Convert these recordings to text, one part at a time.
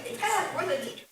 It's kind of like we're the teacher.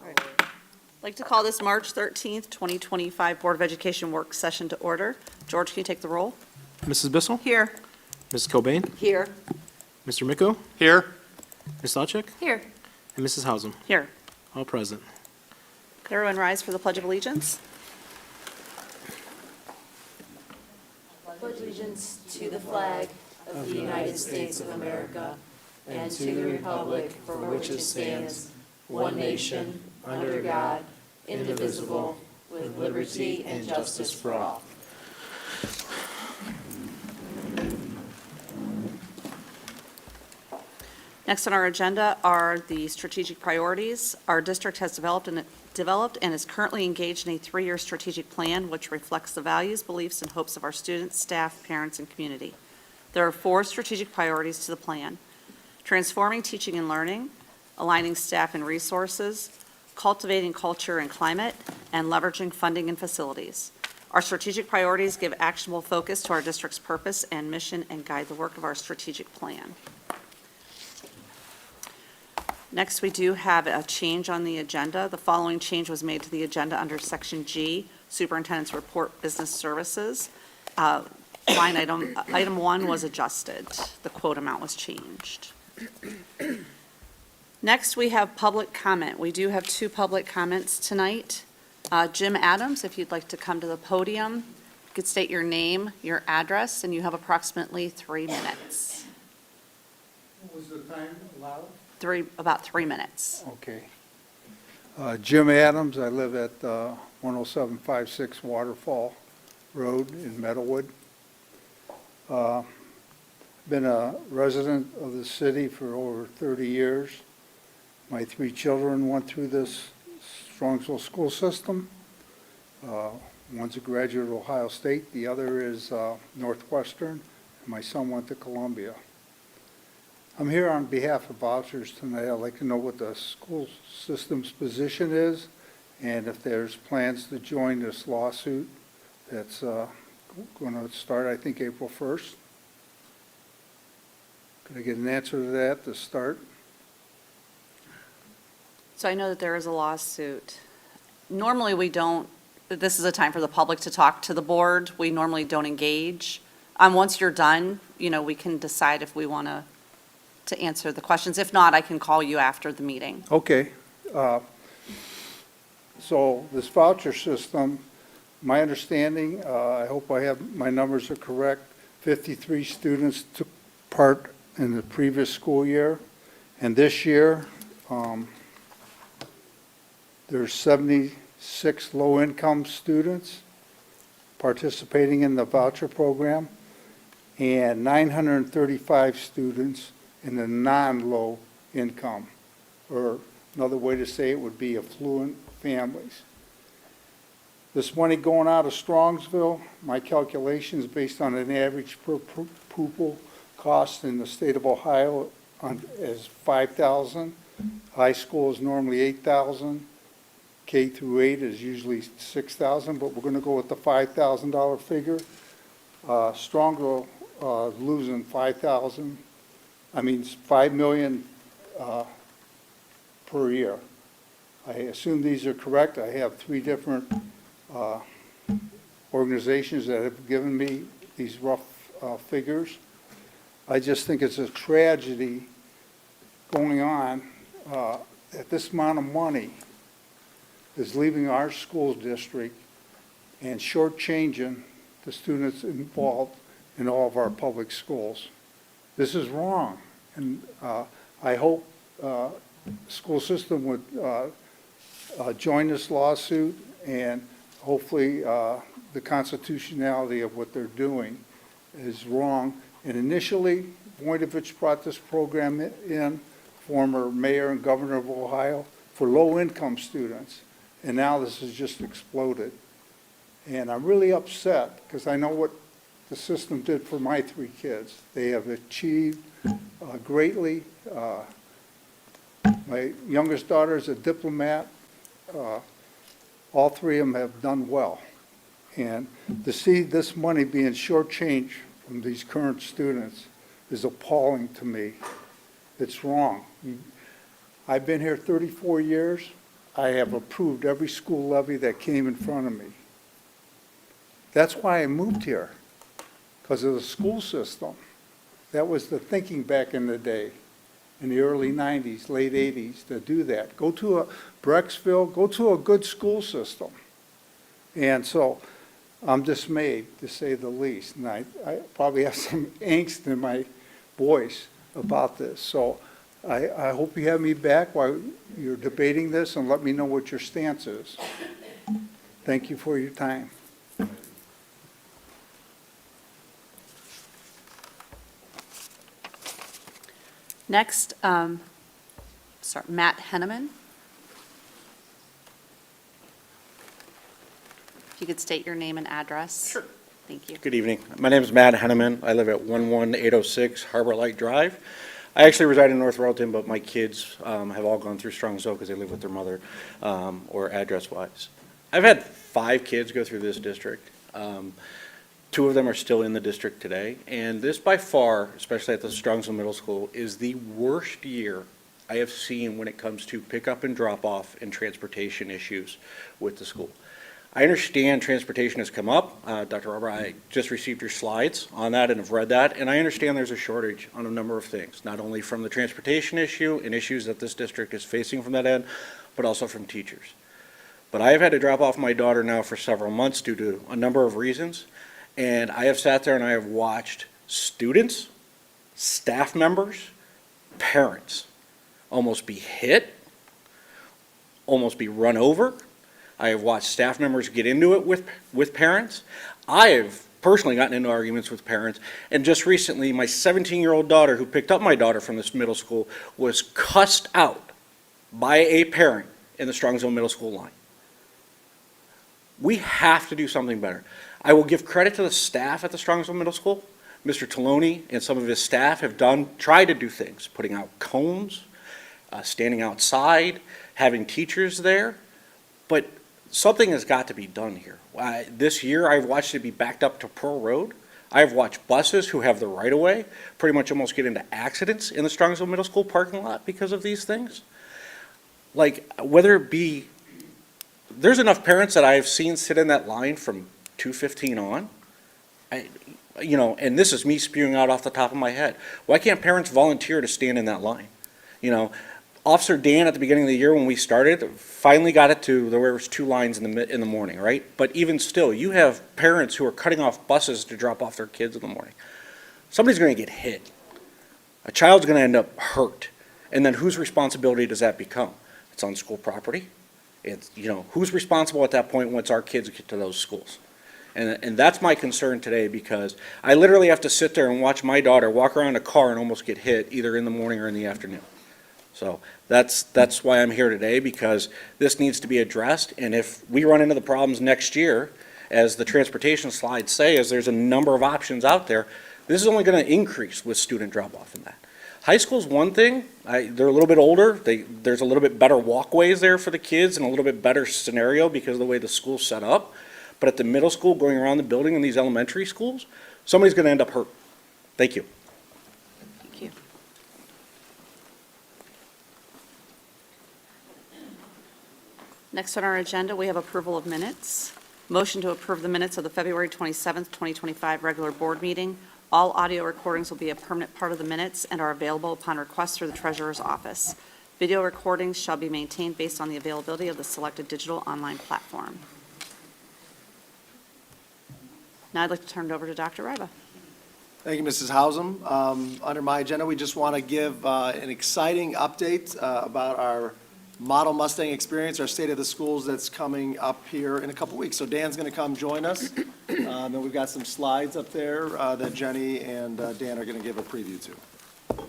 I'd like to call this March 13th, 2025 Board of Education work session to order. George, can you take the roll? Mrs. Bissell? Here. Mrs. Cobain? Here. Mr. Miko? Here. Ms. Stavcek? Here. And Mrs. Hausum? Here. All present. Could everyone rise for the Pledge of Allegiance? Pledge allegiance to the flag of the United States of America and to the republic for which it stands, one nation, under God, indivisible, with liberty and justice for all. Next on our agenda are the strategic priorities. Our district has developed and is currently engaged in a 3-year strategic plan which reflects the values, beliefs, and hopes of our students, staff, parents, and community. There are 4 strategic priorities to the plan: transforming teaching and learning, aligning staff and resources, cultivating culture and climate, and leveraging funding and facilities. Our strategic priorities give actionable focus to our district's purpose and mission and guide the work of our strategic plan. Next, we do have a change on the agenda. The following change was made to the agenda under Section G, Superintendent's Report Business Services. Line item 1 was adjusted. The quote amount was changed. Next, we have public comment. We do have 2 public comments tonight. Jim Adams, if you'd like to come to the podium, you could state your name, your address, and you have approximately 3 minutes. What was the time allowed? About 3 minutes. Okay. Jim Adams, I live at 10756 Waterfall Road in Meadowwood. Been a resident of the city for over 30 years. My 3 children went through this Strongsville school system. One's a graduate of Ohio State, the other is Northwestern, and my son went to Columbia. I'm here on behalf of vouchers tonight. I'd like to know what the school system's position is and if there's plans to join this lawsuit that's going to start, I think, April 1st. Could I get an answer to that to start? So I know that there is a lawsuit. Normally, we don't, this is a time for the public to talk to the board. We normally don't engage. Once you're done, we can decide if we want to answer the questions. If not, I can call you after the meeting. Okay. So this voucher system, my understanding, I hope my numbers are correct, 53 students took part in the previous school year. And this year, there's 76 low-income students participating in the voucher program and 935 students in the non-low income, or another way to say it would be affluent families. This money going out of Strongsville, my calculations based on an average per pupil cost in the state of Ohio is $5,000. High school is normally $8,000. K through 8 is usually $6,000, but we're going to go with the $5,000 figure. Strongsville losing $5 million per year. I assume these are correct. I have 3 different organizations that have given me these rough figures. I just think it's a tragedy going on that this amount of money is leaving our school district and shortchanging the students involved in all of our public schools. This is wrong, and I hope the school system would join this lawsuit, and hopefully the constitutionality of what they're doing is wrong. And initially, Voinovich brought this program in, former mayor and governor of Ohio, for low-income students, and now this has just exploded. And I'm really upset because I know what the system did for my 3 kids. They have achieved greatly. My youngest daughter is a diplomat. All 3 of them have done well. And to see this money being shortchanged from these current students is appalling to me. It's wrong. I've been here 34 years. I have approved every school levy that came in front of me. That's why I moved here, because of the school system. That was the thinking back in the day, in the early 90s, late 80s, to do that. Go to a Brecksville, go to a good school system. And so I'm dismayed, to say the least. And I probably have some angst in my voice about this. So I hope you have me back while you're debating this, and let me know what your stance is. Thank you for your time. Next, Matt Henneman. If you could state your name and address. Sure. Thank you. Good evening. My name is Matt Henneman. I live at 11806 Harbor Light Drive. I actually reside in North Royalton, but my kids have all gone through Strongsville because they live with their mother, or address-wise. I've had 5 kids go through this district. 2 of them are still in the district today, and this by far, especially at the Strongsville Middle School, is the worst year I have seen when it comes to pickup and drop-off and transportation issues with the school. I understand transportation has come up. Dr. Robert, I just received your slides on that and have read that, and I understand there's a shortage on a number of things, not only from the transportation issue and issues that this district is facing from that end, but also from teachers. But I have had to drop off my daughter now for several months due to a number of reasons. And I have sat there and I have watched students, staff members, parents almost be hit, almost be run over. I have watched staff members get into it with parents. I have personally gotten into arguments with parents. And just recently, my 17-year-old daughter, who picked up my daughter from this middle school, was cussed out by a parent in the Strongsville Middle School line. We have to do something better. I will give credit to the staff at the Strongsville Middle School. Mr. Taloni and some of his staff have tried to do things, putting out cones, standing outside, having teachers there. But something has got to be done here. This year, I've watched it be backed up to Pearl Road. I've watched buses who have the right-of-way pretty much almost get into accidents in the Strongsville Middle School parking lot because of these things. Like, whether it be, there's enough parents that I've seen sit in that line from 2:15 on. And this is me spewing out off the top of my head. Why can't parents volunteer to stand in that line? Officer Dan at the beginning of the year when we started finally got it to there was 2 lines in the morning, right? But even still, you have parents who are cutting off buses to drop off their kids in the morning. Somebody's going to get hit. A child's going to end up hurt. And then whose responsibility does that become? It's on school property. It's, who's responsible at that point once our kids get to those schools? And that's my concern today, because I literally have to sit there and watch my daughter walk around a car and almost get hit either in the morning or in the afternoon. So that's why I'm here today, because this needs to be addressed. And if we run into the problems next year, as the transportation slides say, as there's a number of options out there, this is only going to increase with student drop-off in that. High school's one thing. They're a little bit older. There's a little bit better walkways there for the kids and a little bit better scenario because of the way the school's set up. But at the middle school, going around the building in these elementary schools, somebody's going to end up hurt. Thank you. Thank you. Next on our agenda, we have approval of minutes. Motion to approve the minutes of the February 27th, 2025 regular board meeting. All audio recordings will be a permanent part of the minutes and are available upon request through the treasurer's office. Video recordings shall be maintained based on the availability of the selected digital online platform. Now I'd like to turn it over to Dr. Ryba. Thank you, Mrs. Hausum. Under my agenda, we just want to give an exciting update about our Model Mustang experience, our State of the Schools that's coming up here in a couple weeks. So Dan's going to come join us. And we've got some slides up there that Jenny and Dan are going to give a preview to.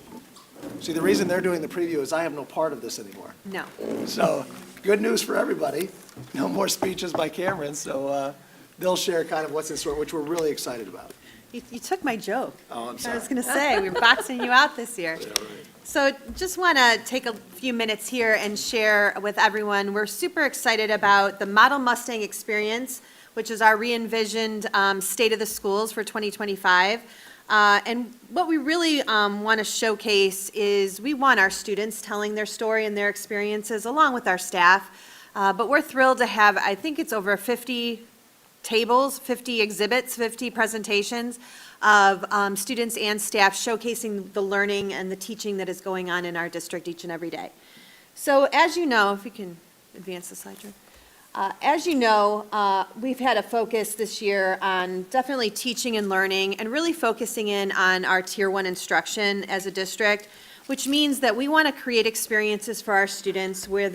See, the reason they're doing the preview is I have no part of this anymore. No. So good news for everybody. No more speeches by Cameron. So they'll share kind of what's in store, which we're really excited about. You took my joke. Oh, I'm I sorry. was going to say, we're boxing you out this year. Yeah, right. So just want to take a few minutes here and share with everyone. We're super excited about the Model Mustang experience, which is our re-envisioned State of the Schools for 2025. And what we really want to showcase is we want our students telling their story and their experiences along with our staff. But we're thrilled to have, I think it's over 50 tables, 50 exhibits, 50 presentations of students and staff showcasing the learning and the teaching that is going on in our district each and every day. So as you know, if we can advance the slide, Drew. As you know, we've had a focus this year on definitely teaching and learning and really focusing in on our Tier 1 instruction as a district, which means that we want to create experiences for our students where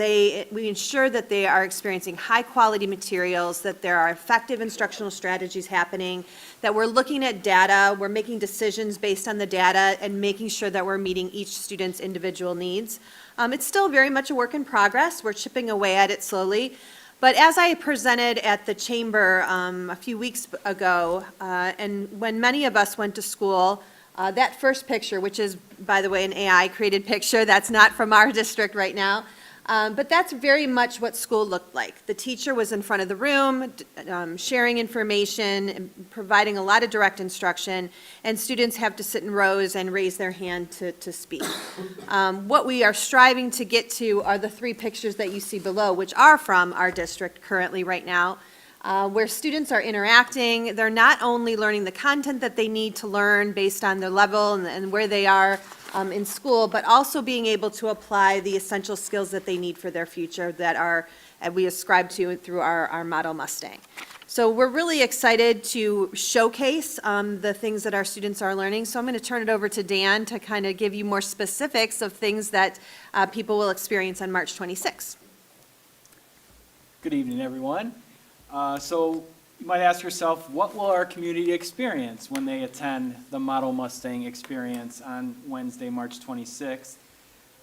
we ensure that they are experiencing high-quality materials, that there are effective instructional strategies happening, that we're looking at data, we're making decisions based on the data, and making sure that we're meeting each student's individual needs. It's still very much a work in progress. We're chipping away at it slowly. But as I presented at the chamber a few weeks ago, and when many of us went to school, that first picture, which is, by the way, an AI-created picture, that's not from our district right now, but that's very much what school looked like. The teacher was in front of the room, sharing information, and providing a lot of direct instruction, and students have to sit in rows and raise their hand to speak. What we are striving to get to are the 3 pictures that you see below, which are from our district currently right now, where students are interacting. They're not only learning the content that they need to learn based on their level and where they are in school, but also being able to apply the essential skills that they need for their future that we ascribe to through our Model Mustang. So we're really excited to showcase the things that our students are learning. So I'm going to turn it over to Dan to kind of give you more specifics of things that people will experience on March 26th. Good evening, everyone. So you might ask yourself, what will our community experience when they attend the Model Mustang experience on Wednesday, March 26th?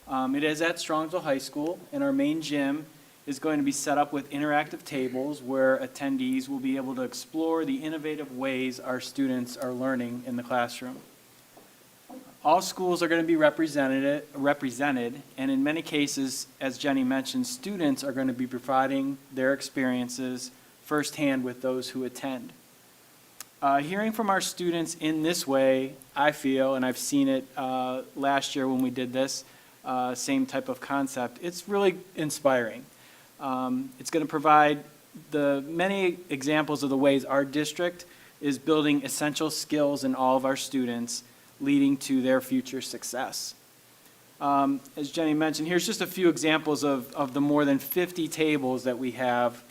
It is at Strongsville High School, and our main gym is going to be set up with interactive tables where attendees will be able to explore the innovative ways our students are learning in the classroom. All schools are going to be represented, and in many cases, as Jenny mentioned, students are going to be providing their experiences firsthand with those who attend. Hearing from our students in this way, I feel, and I've seen it last year when we did this, same type of concept, it's really inspiring. It's going to provide the many examples of the ways our district is building essential skills in all of our students, leading to their future success. As Jenny mentioned, here's just a few examples of the more than 50 tables that we have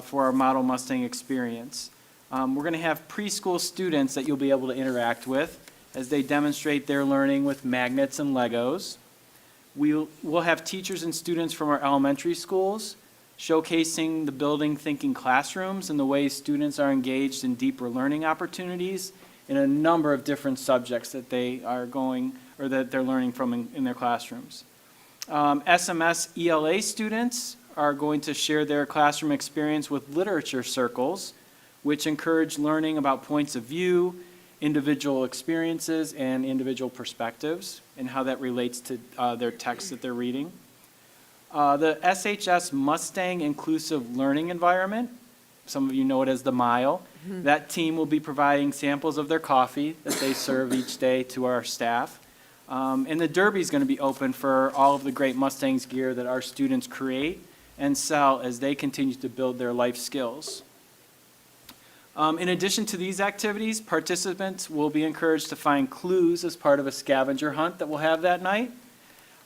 for our Model Mustang experience. We're going to have preschool students that you'll be able to interact with as they demonstrate their learning with magnets and Legos. We'll have teachers and students from our elementary schools showcasing the building thinking classrooms and the ways students are engaged in deeper learning opportunities in a number of different subjects that they are going or that they're learning from in their classrooms. SMS ELA students are going to share their classroom experience with literature circles, which encourage learning about points of view, individual experiences, and individual perspectives, and how that relates to their text that they're reading. The SHS Mustang Inclusive Learning Environment, some of you know it as the MILE, that team will be providing samples of their coffee that they serve each day to our staff. And the Derby is going to be open for all of the great Mustangs gear that our students create and sell as they continue to build their life skills. In addition to these activities, participants will be encouraged to find clues as part of a scavenger hunt that we'll have that night.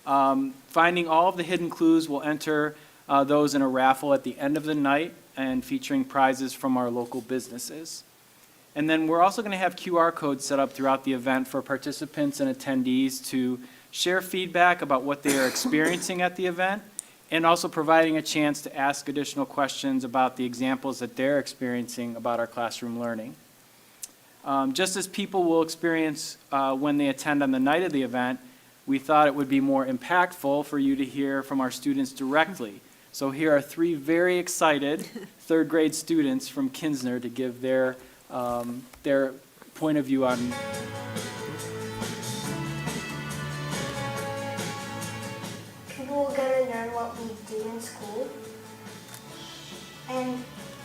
Finding all of the hidden clues will enter those in a raffle at the end of the night and featuring prizes from our local businesses. And then we're also going to have QR codes set up throughout the event for participants and attendees to share feedback about what they are experiencing at the event, and also providing a chance to ask additional questions about the examples that they're experiencing about our classroom learning. Just as people will experience when they attend on the night of the event, we thought it would be more impactful for you to hear from our students directly. So here are 3 very excited third grade students from Kinsner to give their point of view on. People will get to learn what we do in school and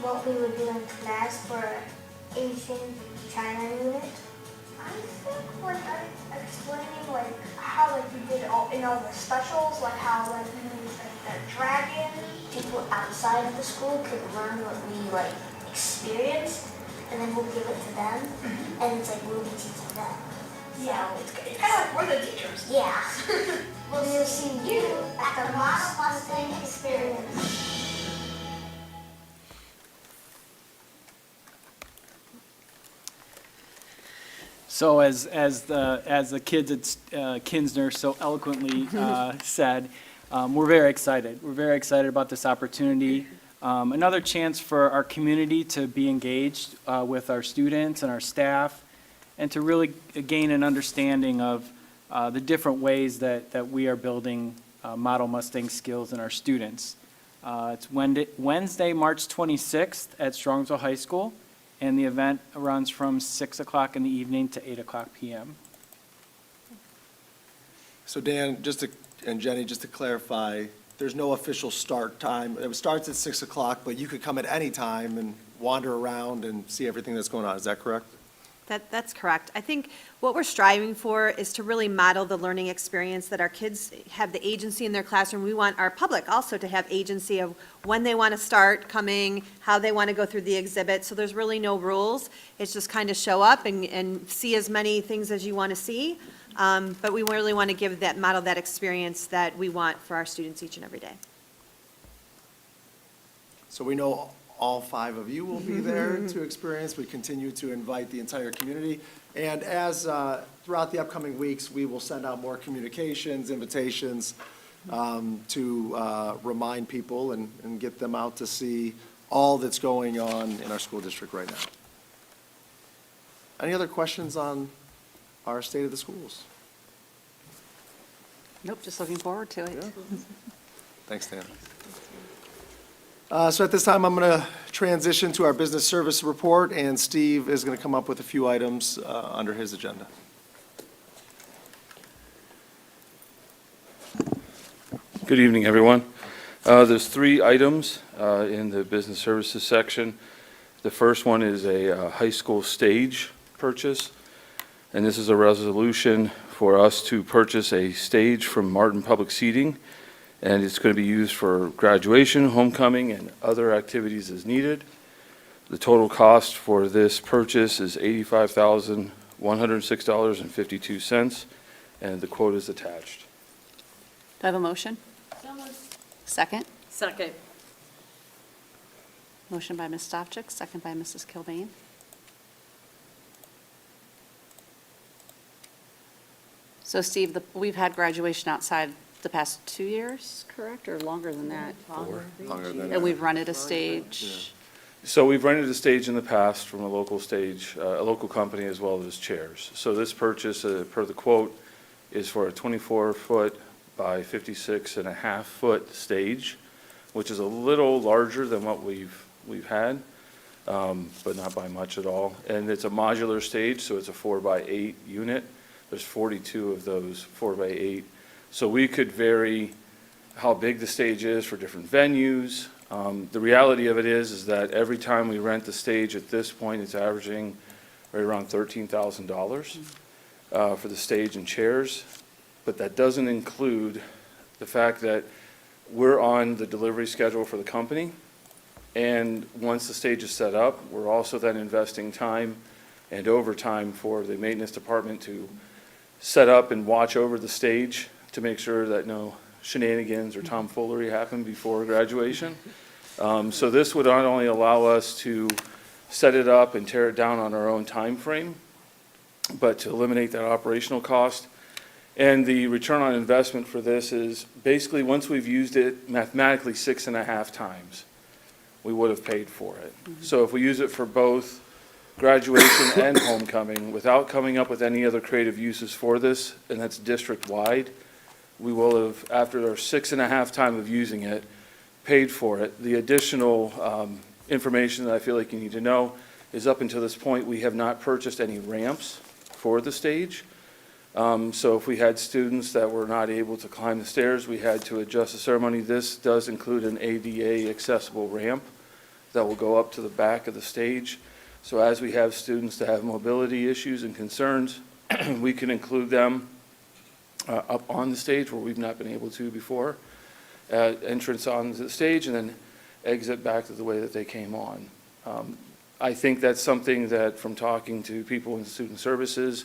what we would do in class for Asian China unit. I think like explaining like how like we did all in all the specials, like how like we used like a dragon, people outside of the school could learn what we like experienced, and then we'll give it to them, and it's like we'll be teaching them. Yeah, it's kind of like we're the teachers. Yeah. We'll see you at the Model Mustang Experience. So as the kids at Kinsner so eloquently said, we're very excited. We're very excited about this opportunity. Another chance for our community to be engaged with our students and our staff, and to really gain an understanding of the different ways that we are building Model Mustang skills in our students. It's Wednesday, March 26th at Strongsville High School, and the event runs from 6 o'clock in the evening to 8 o'clock p.m. So Dan, and Jenny, just to clarify, there's no official start time. It starts at 6 o'clock, but you could come at any time and wander around and see everything that's going on. Is that correct? That's correct. I think what we're striving for is to really model the learning experience that our kids have the agency in their classroom. We want our public also to have agency of when they want to start coming, how they want to go through the exhibit. So there's really no rules. It's just kind of show up and see as many things as you want to see. But we really want to give that, model that experience that we want for our students each and every day. So we know all 5 of you will be there to experience. We continue to invite the entire community. And as throughout the upcoming weeks, we will send out more communications, invitations to remind people and get them out to see all that's going on in our school district right now. Any other questions on our state of the schools? Nope, just looking forward to it. Thanks, Dan. So at this time, I'm going to transition to our business service report, and Steve is going to come up with a few items under his agenda. Good evening, everyone. There's 3 items in the business services section. The first one is a high school stage purchase, and this is a resolution for us to purchase a stage from Martin Public Seating, and it's going to be used for graduation, homecoming, and other activities as needed. The total cost for this purchase is $85,106.52, and the quote is attached. Do I have a motion? Second? Second. Motion by Ms. Stavcik, second by Mrs. Kilbane. So Steve, we've had graduation outside the past 2 years, correct, or longer than that? Longer than And we've rented a stage. So we've rented a stage in the past from a local stage, a local company, as well as chairs. So this purchase, per the quote, is for a 24-foot by 56.5-foot stage, which is a little larger than what we've had, but not by much at all. And it's a modular stage, so it's a 4x8 unit. There's 42 of those 4x8. So we could vary how big the stage is for different venues. The reality of it is that every time we rent the stage at this point, it's averaging right around $13,000 for the stage and chairs. But that doesn't include the fact that we're on the delivery schedule for the company. And once the stage is set up, we're also then investing time and overtime for the maintenance department to set up and watch over the stage to make sure that no shenanigans or tomfoolery happen before graduation. So this would not only allow us to set it up and tear it down on our own time frame, but to eliminate that operational cost. And the return on investment for this is basically, once we've used it mathematically 6.5 times, we would have paid for it. So if we use it for both graduation and homecoming, without coming up with any other creative uses for this, and that's district-wide, we will have, after our 6.5 time of using it, paid for it. The additional information that I feel like you need to know is, up until this point, we have not purchased any ramps for the stage. So if we had students that were not able to climb the stairs, we had to adjust the ceremony. This does include an ADA accessible ramp that will go up to the back of the stage. So as we have students that have mobility issues and concerns, we can include them up on the stage where we've not been able to before. entrance onto the stage and then exit back to the way that they came on. I think that's something that, from talking to people in student services,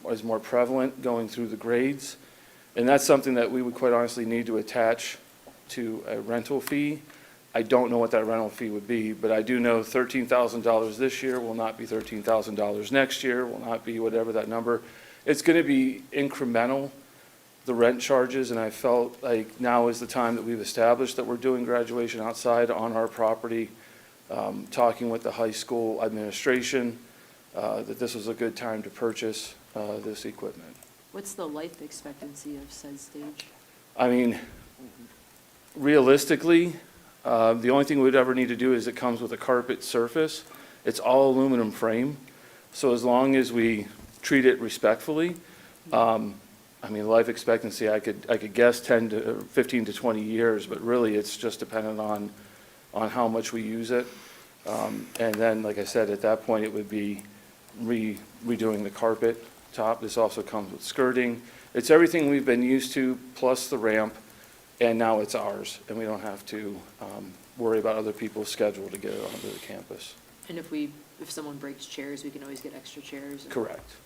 is more prevalent going through the grades. And that's something that we would quite honestly need to attach to a rental fee. I don't know what that rental fee would be, but I do know $13,000 this year will not be $13,000 next year, will not be whatever that number. It's going to be incremental, the rent charges, and I felt like now is the time that we've established that we're doing graduation outside on our property, talking with the high school administration, that this was a good time to purchase this equipment. What's the life expectancy of said stage? I mean, realistically, the only thing we'd ever need to do is it comes with a carpet surface. It's all aluminum frame. So as long as we treat it respectfully, I mean, life expectancy, I could guess 15 to 20 years, but really it's just dependent on how much we use it. And then, like I said, at that point, it would be redoing the carpet top. This also comes with skirting. It's everything we've been used to, plus the ramp, and now it's ours, and we don't have to worry about other people's schedule to get it onto the campus. And if someone breaks chairs, we can always get extra chairs? Correct.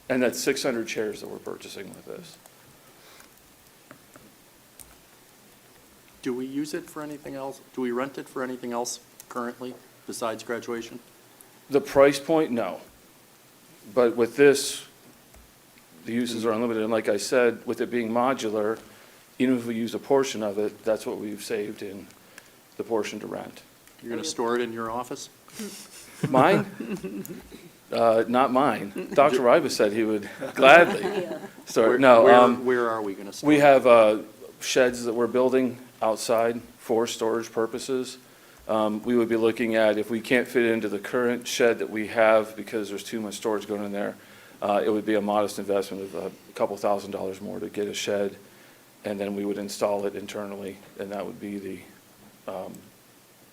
And that's 600 chairs that we're purchasing with this. Do we use it for anything else? Do we rent it for anything else currently besides graduation? The price point, no. But with this, the uses are unlimited. And like I said, with it being modular, even if we use a portion of it, that's what we've saved in the portion to rent. You're going to store it in your office? Mine? Not mine. Dr. Ribas said he would gladly store. No, Where are we going to store it? we have sheds that we're building outside for storage purposes. We would be looking at, if we can't fit it into the current shed that we have because there's too much storage going in there, it would be a modest investment of a couple $1,000s more to get a shed, and then we would install it internally, and that would be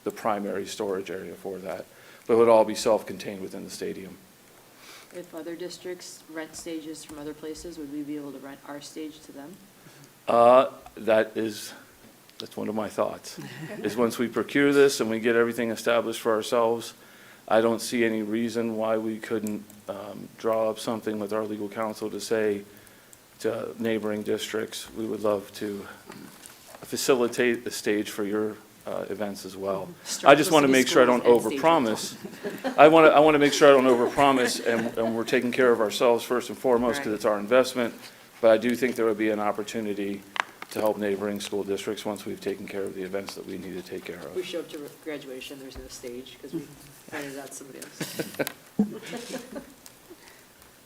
the primary storage area for that. But it would all be self-contained within the stadium. If other districts rent stages from other places, would we be able to rent our stage to them? That's one of my thoughts, is once we procure this and we get everything established for ourselves, I don't see any reason why we couldn't draw up something with our legal counsel to say to neighboring districts, we would love to facilitate the stage for your events as well. I just want to make sure I don't overpromise. I want to make sure I don't overpromise, and we're taking care of ourselves first and foremost because it's our investment. But I do think there would be an opportunity to help neighboring school districts once we've taken care of the events that we need to take care We of. show up to graduation, there's no stage because we rented out to somebody else.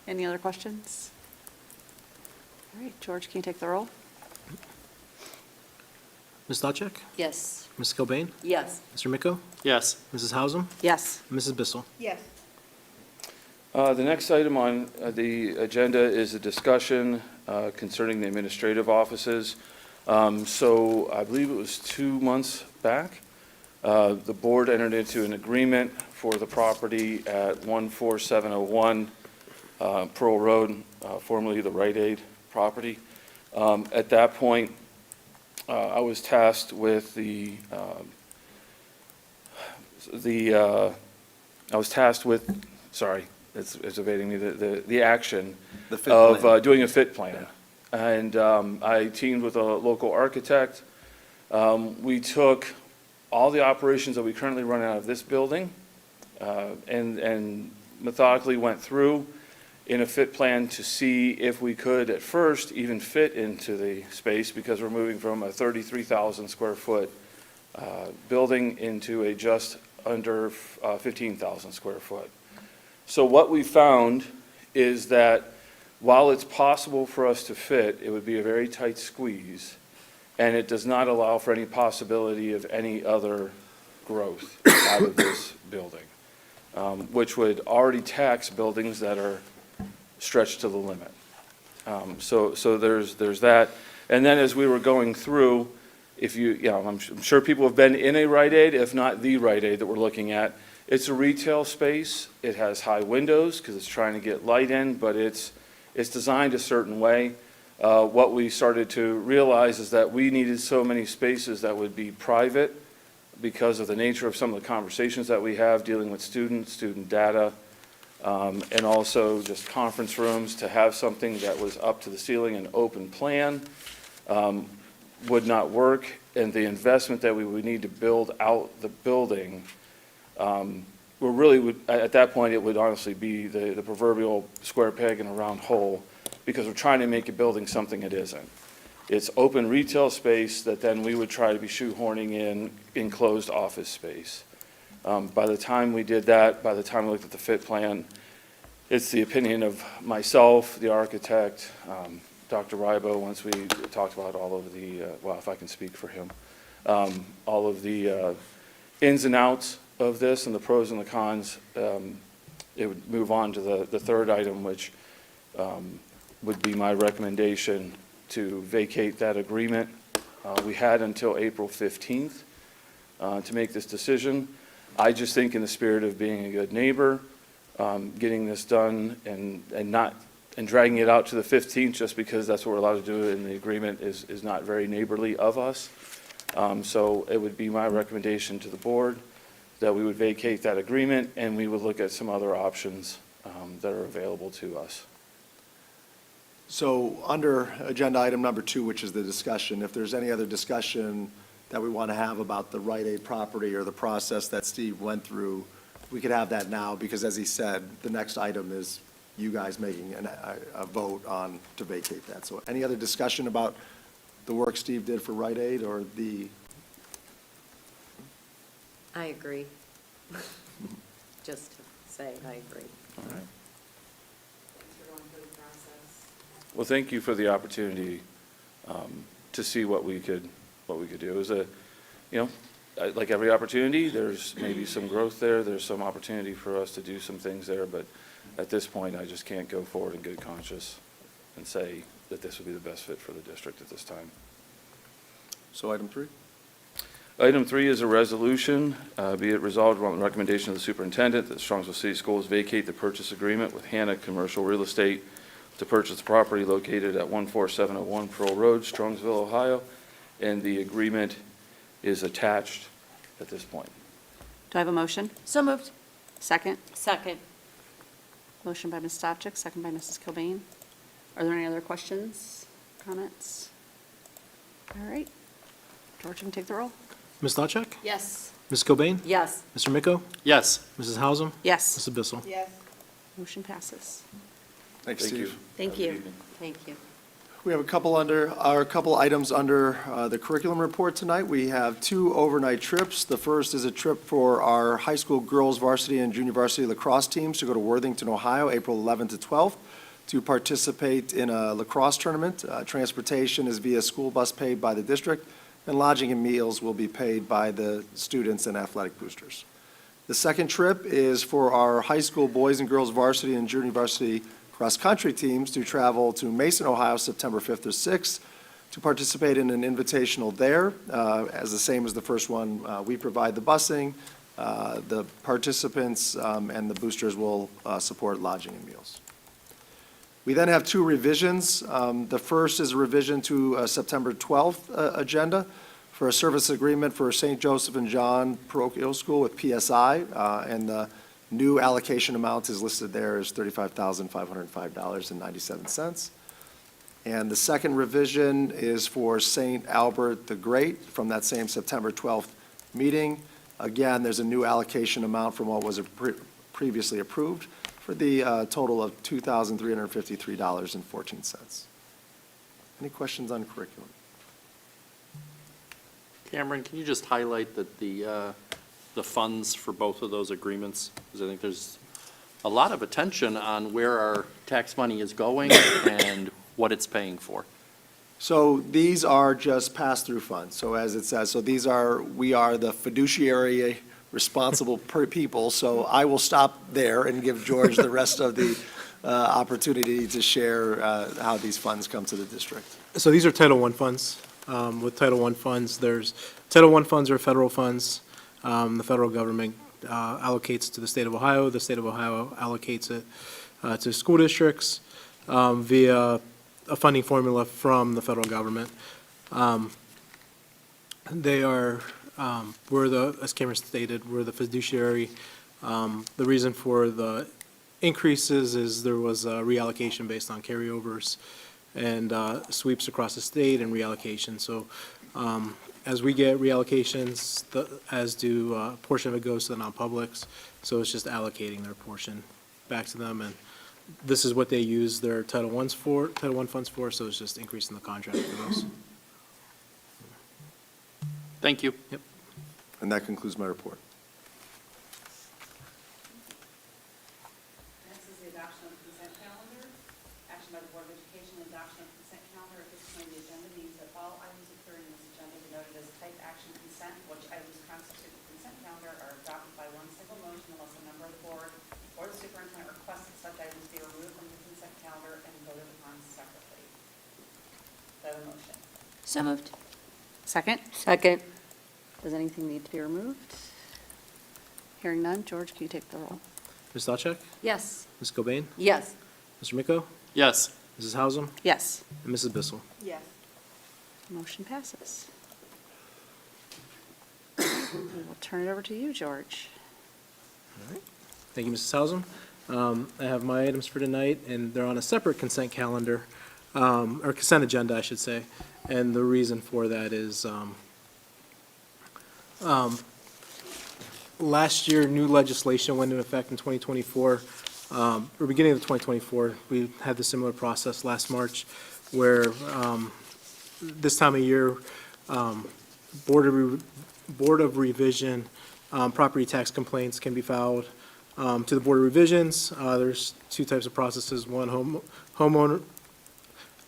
Any other questions? All right, George, can you take the roll? Ms. Stavcek? Yes. Ms. Cobain? Yes. Mr. Miko? Yes. Mrs. Hausum? Yes. Mrs. Bissell? Yes. The next item on the agenda is a discussion concerning the administrative offices. So I believe it was 2 months back, the board entered into an agreement for the property at 14701 Pearl Road, formerly the Rite Aid property. At that point, I was tasked with sorry, it's evading me, the action The fit of plan. doing a fit plan. And I teamed with a local architect. We took all the operations that we currently run out of this building and methodically went through in a fit plan to see if we could at first even fit into the space, because we're moving from a 33,000 square foot building into a just under 15,000 square foot. So what we found is that while it's possible for us to fit, it would be a very tight squeeze, and it does not allow for any possibility of any other growth out of this building, which would already tax buildings that are stretched to the limit. So there's that. And then as we were going through, I'm sure people have been in a Rite Aid, if not the Rite Aid that we're looking at. It's a retail space. It has high windows because it's trying to get light in, but it's designed a certain way. what we started to realize is that we needed so many spaces that would be private because of the nature of some of the conversations that we have dealing with students, student data, and also just conference rooms, to have something that was up to the ceiling and open plan would not work, and the investment that we would need to build out the building, at that point, it would honestly be the proverbial square peg in a round hole, because we're trying to make a building something it isn't. It's open retail space that then we would try to be shoehorning in enclosed office space. By the time we did that, by the time we looked at the fit plan, it's the opinion of myself, the architect, Dr. Rybo, once we talked about all of the, well, if I can speak for him, all of the ins and outs of this and the pros and the cons, it would move on to the third item, which would be my recommendation to vacate that agreement. We had until April 15th to make this decision. I just think, in the spirit of being a good neighbor, getting this done and dragging it out to the 15th just because that's what we're allowed to do in the agreement is not very neighborly of us. So it would be my recommendation to the board that we would vacate that agreement, and we would look at some other options that are available to us. So under agenda item number 2, which is the discussion, if there's any other discussion that we want to have about the Rite Aid property or the process that Steve went through, we could have that now, because as he said, the next item is you guys making a vote on to vacate that. So any other discussion about the work Steve did for Rite Aid or the? I agree. Just to say, I agree. All right. Well, thank you for the opportunity to see what we could do. It was like every opportunity, there's maybe some growth there. There's some opportunity for us to do some things there, but at this point, I just can't go forward in good conscience and say that this would be the best fit for the district at this time. So item 3? Item 3 is a resolution, be it resolved on the recommendation of the superintendent that Strongsville City Schools vacate the purchase agreement with Hannah Commercial Real Estate to purchase the property located at 14701 Pearl Road, Strongsville, Ohio, and the agreement is attached at this point. Do I have a motion? So moved. Second? Second. Motion by Ms. Stavcek, second by Mrs. Cobain. Are there any other questions, comments? All right. George, you can take the roll. Ms. Stavcek? Yes. Ms. Cobain? Yes. Mr. Miko? Yes. Mrs. Hausum? Yes. Mrs. Bissell? Yes. Motion passes. Thanks, Thank you. Steve. Thank Have a good you. evening. Thank you. We have a couple items under the curriculum report tonight. We have 2 overnight trips. The first is a trip for our high school girls varsity and junior varsity lacrosse teams to go to Worthington, Ohio, April 11th to 12th, to participate in a lacrosse tournament. Transportation is via school bus paid by the district, and lodging and meals will be paid by the students and athletic boosters. The second trip is for our high school boys and girls varsity and junior varsity cross-country teams to travel to Mason, Ohio, September 5th or 6th, to participate in an invitational there. As the same as the first one, we provide the busing, the participants and the boosters will support lodging and meals. We then have 2 revisions. The first is a revision to September 12th agenda for a service agreement for St. Joseph and John Parochial School with PSI, and the new allocation amount is listed there as $35,505.97. And the second revision is for St. Albert the Great from that same September 12th meeting. Again, there's a new allocation amount from what was previously approved for the total of $2,353.14. Any questions on curriculum? Cameron, can you just highlight that the funds for both of those agreements? Because I think there's a lot of attention on where our tax money is going and what it's paying for. So these are just pass-through funds. So as it says, we are the fiduciary responsible people. So I will stop there and give George the rest of the opportunity to share how these funds come to the district. So these are Title I funds. With Title I funds, Title I funds are federal funds. The federal government allocates to the state of Ohio. The state of Ohio allocates it to school districts via a funding formula from the federal government. They are, we're the, as Cameron stated, we're the fiduciary. The reason for the increases is there was a reallocation based on carryovers and sweeps across the state and reallocation. So as we get reallocations, as do a portion of it goes to the non-publics. So it's just allocating their portion back to them. And this is what they use their Title I funds for, so it's just increasing the contract for those. Thank you. And that concludes my report. Next is the adoption of the consent calendar. Action by the Board of Education, adoption of consent calendar at this point in the agenda means that all items appearing in this agenda be noted as type action consent, which items constitute the consent calendar are adopted by one single motion unless a member of the board or the superintendent requests that such items be removed from the consent calendar and voted upon separately. Do I have a motion? So moved. Second. Second. Does anything need to be removed? Hearing none. George, can you take the roll? Ms. Stavcek? Yes. Ms. Cobain? Yes. Mr. Miko? Yes. Mrs. Hausum? Yes. And Mrs. Bissell? Yes. Motion passes. We will turn it over to you, George. Thank you, Mrs. Hausum. I have my items for tonight, and they're on a separate consent calendar, or consent agenda, I should say. And the reason for that is, last year, new legislation went into effect in 2024, or beginning of 2024. We had the similar process last March, where this time of year, Board of Revision property tax complaints can be filed to the Board of Revisions. There's two types of processes. One,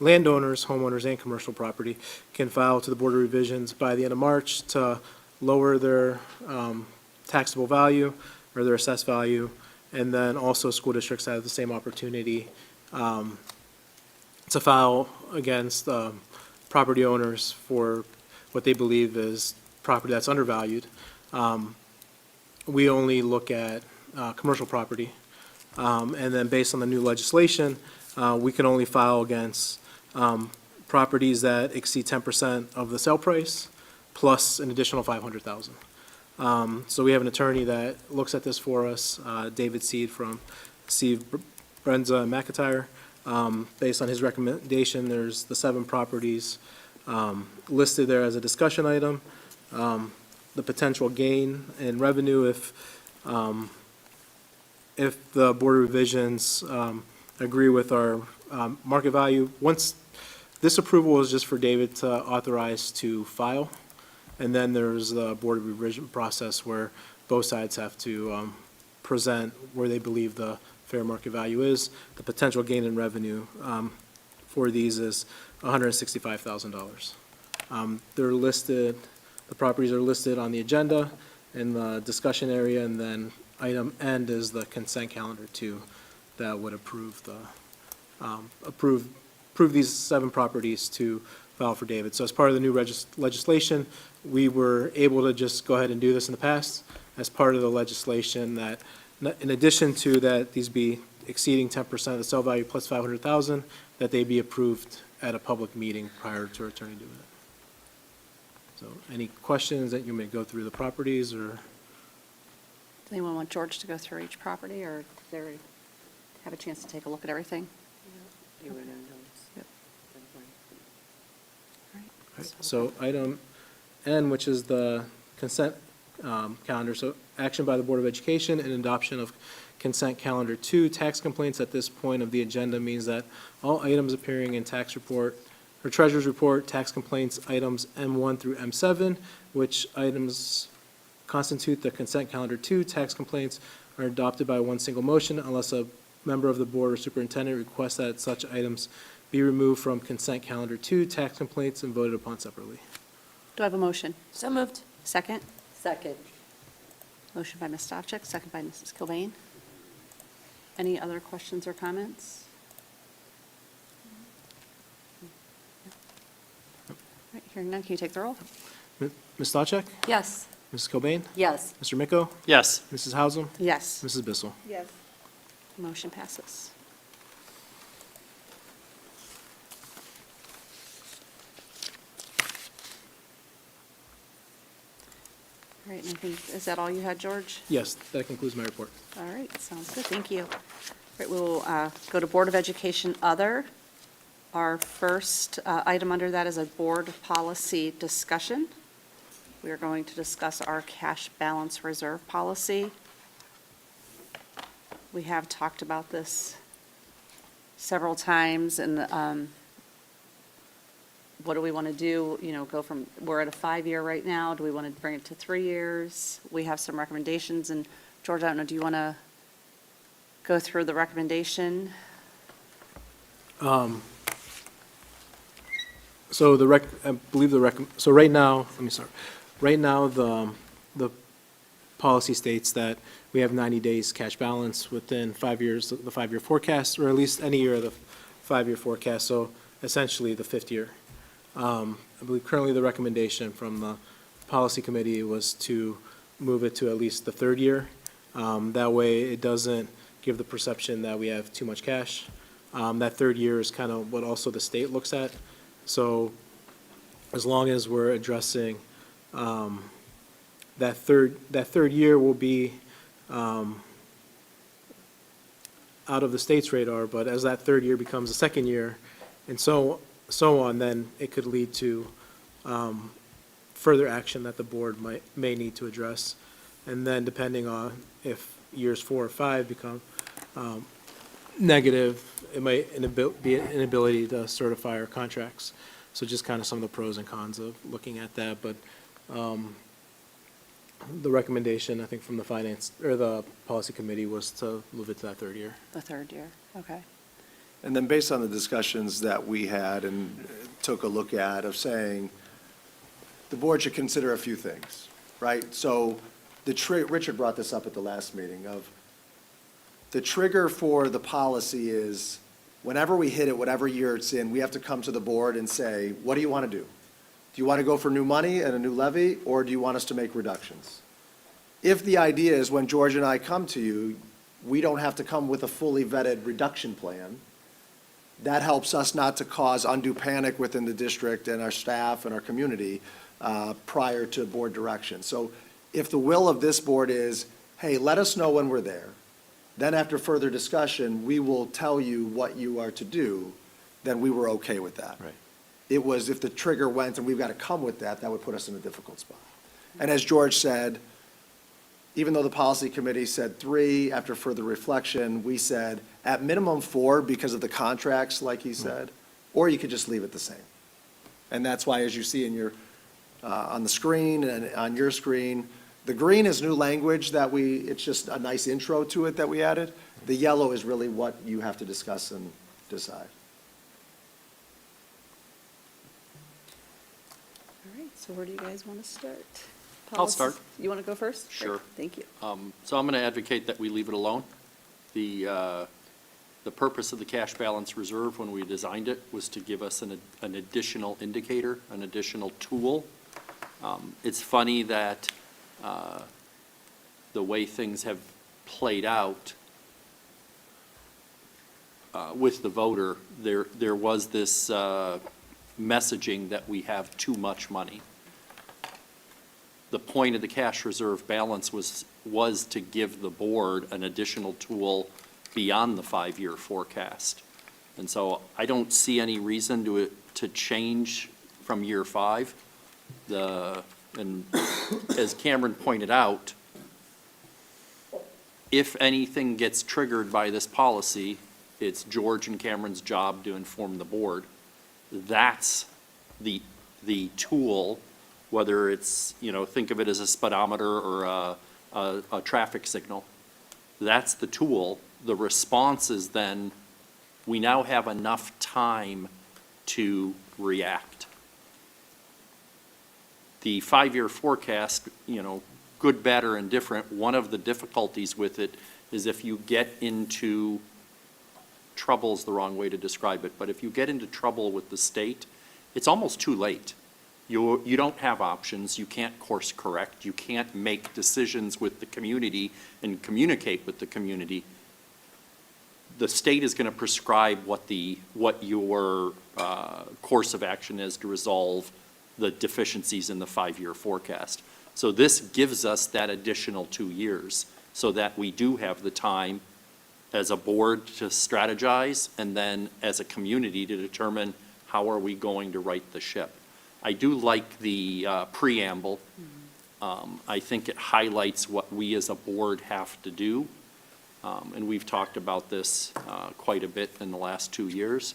landowners, homeowners, and commercial property can file to the Board of Revisions by the end of March to lower their taxable value or their assessed value. And then also school districts have the same opportunity to file against property owners for what they believe is property that's undervalued. We only look at commercial property. And then based on the new legislation, we can only file against properties that exceed 10% of the sale price, plus an additional $500,000. So we have an attorney that looks at this for us, David Seed from Steve Brenza and McIntyre. Based on his recommendation, there's the 7 properties listed there as a discussion item. The potential gain in revenue if the Board of Revisions agree with our market value. Once, this approval is just for David to authorize to file, and then there's the Board of Revision process where both sides have to present where they believe the fair market value is. The potential gain in revenue for these is $165,000. They're listed, the properties are listed on the agenda in the discussion area, and then item N is the consent calendar 2 that would approve these 7 properties to file for David. So as part of the new legislation, we were able to just go ahead and do this in the past as part of the legislation that, in addition to that, these be exceeding 10% of the sale value plus $500,000, that they be approved at a public meeting prior to our attorney doing it. So any questions that you may go through the properties, or? Does anyone want George to go through each property, or do they have a chance to take a look at everything? Yep. All right. So item N, which is the consent calendar, so action by the Board of Education and adoption of consent calendar 2. Tax complaints at this point of the agenda means that all items appearing in tax report or treasurer's report, tax complaints items M1 through M7, which items constitute the consent calendar 2. Tax complaints are adopted by one single motion unless a member of the board or superintendent requests that such items be removed from consent calendar 2, tax complaints, and voted upon separately. Do I have a motion? So moved. Second? Second. Motion by Ms. Stavcek, second by Mrs. Cobain. Any other questions or comments? All right, hearing none, can you take the roll? Ms. Stavcek? Yes. Mrs. Cobain? Yes. Mr. Miko? Yes. Mrs. Hausum? Yes. Mrs. Bissell? Yes. Motion passes. All right, and I think, is that all you had, George? Yes, that concludes my report. All right, sounds good, thank you. All right, we'll go to Board of Education Other. Our first item under that is a board policy discussion. We are going to discuss our cash balance reserve policy. We have talked about this several times, and what do we want to do? You know, go from, we're at a 5-year right now, do we want to bring it to 3 years? We have some recommendations, and George, I don't know, do you want to go through the recommendation? So I believe so right now, let me start. Right now, the policy states that we have 90 days cash balance within 5 years, the 5-year forecast, or at least any year of the 5-year forecast, so essentially the 5th year. I believe currently the recommendation from the policy committee was to move it to at least the 3rd year. That way, it doesn't give the perception that we have too much cash. That 3rd year is kind of what also the state looks at. So as long as we're addressing that third year will be out of the state's radar, but as that 3rd year becomes the 2nd year, and so on, then it could lead to further action that the board may need to address. And then depending on if years 4 or 5 become negative, it might be an inability to certify our contracts. So just kind of some of the pros and cons of looking at that, but the recommendation, I think, from the finance, or the policy committee was to move it to that 3rd year. The 3rd year, okay. And then based on the discussions that we had and took a look at of saying, the board should consider a few things, right? So Richard brought this up at the last meeting of the trigger for the policy is whenever we hit it, whatever year it's in, we have to come to the board and say, what do you want to do? Do you want to go for new money and a new levy, or do you want us to make reductions? If the idea is when George and I come to you, we don't have to come with a fully vetted reduction plan, that helps us not to cause undue panic within the district and our staff and our community prior to board direction. So if the will of this board is, hey, let us know when we're there, then after further discussion, we will tell you what you are to do, then we were okay with that. Right. It was if the trigger went and we've got to come with that, that would put us in a difficult spot. And as George said, even though the policy committee said 3, after further reflection, we said at minimum 4 because of the contracts, like he said, or you could just leave it the same. And that's why, as you see in your, on the screen and on your screen, the green is new language that it's just a nice intro to it that we added. The yellow is really what you have to discuss and decide. All right, so where do you guys want to start? I'll start. You want to go first? Sure. Great, thank you. So I'm going to advocate that we leave it alone. The purpose of the cash balance reserve when we designed it was to give us an additional indicator, an additional tool. It's funny that the way things have played out with the voter, there was this messaging that we have too much money. The point of the cash reserve balance was to give the board an additional tool beyond the 5-year forecast. And so I don't see any reason to change from year 5. And as Cameron pointed out, if anything gets triggered by this policy, it's George and Cameron's job to inform the board. That's the tool, whether it's, think of it as a speedometer or a traffic signal. That's the tool. The response is then, we now have enough time to react. The 5-year forecast, good, bad, or indifferent, one of the difficulties with it is if you get into trouble is the wrong way to describe it, but if you get into trouble with the state, it's almost too late. You don't have options. You can't course correct. You can't make decisions with the community and communicate with the community. The state is going to prescribe what your course of action is to resolve the deficiencies in the 5-year forecast. So this gives us that additional 2 years so that we do have the time as a board to strategize and then as a community to determine how are we going to right the ship. I do like the preamble. I think it highlights what we as a board have to do. And we've talked about this quite a bit in the last 2 years.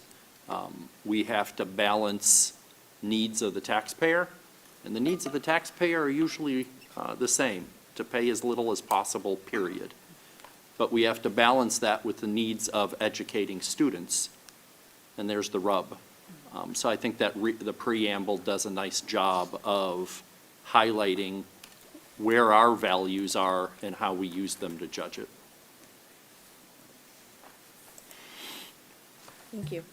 We have to balance needs of the taxpayer, and the needs of the taxpayer are usually the same, to pay as little as possible, period. But we have to balance that with the needs of educating students, and there's the rub. So I think that the preamble does a nice job of highlighting where our values are and how we use them to judge it. Thank you.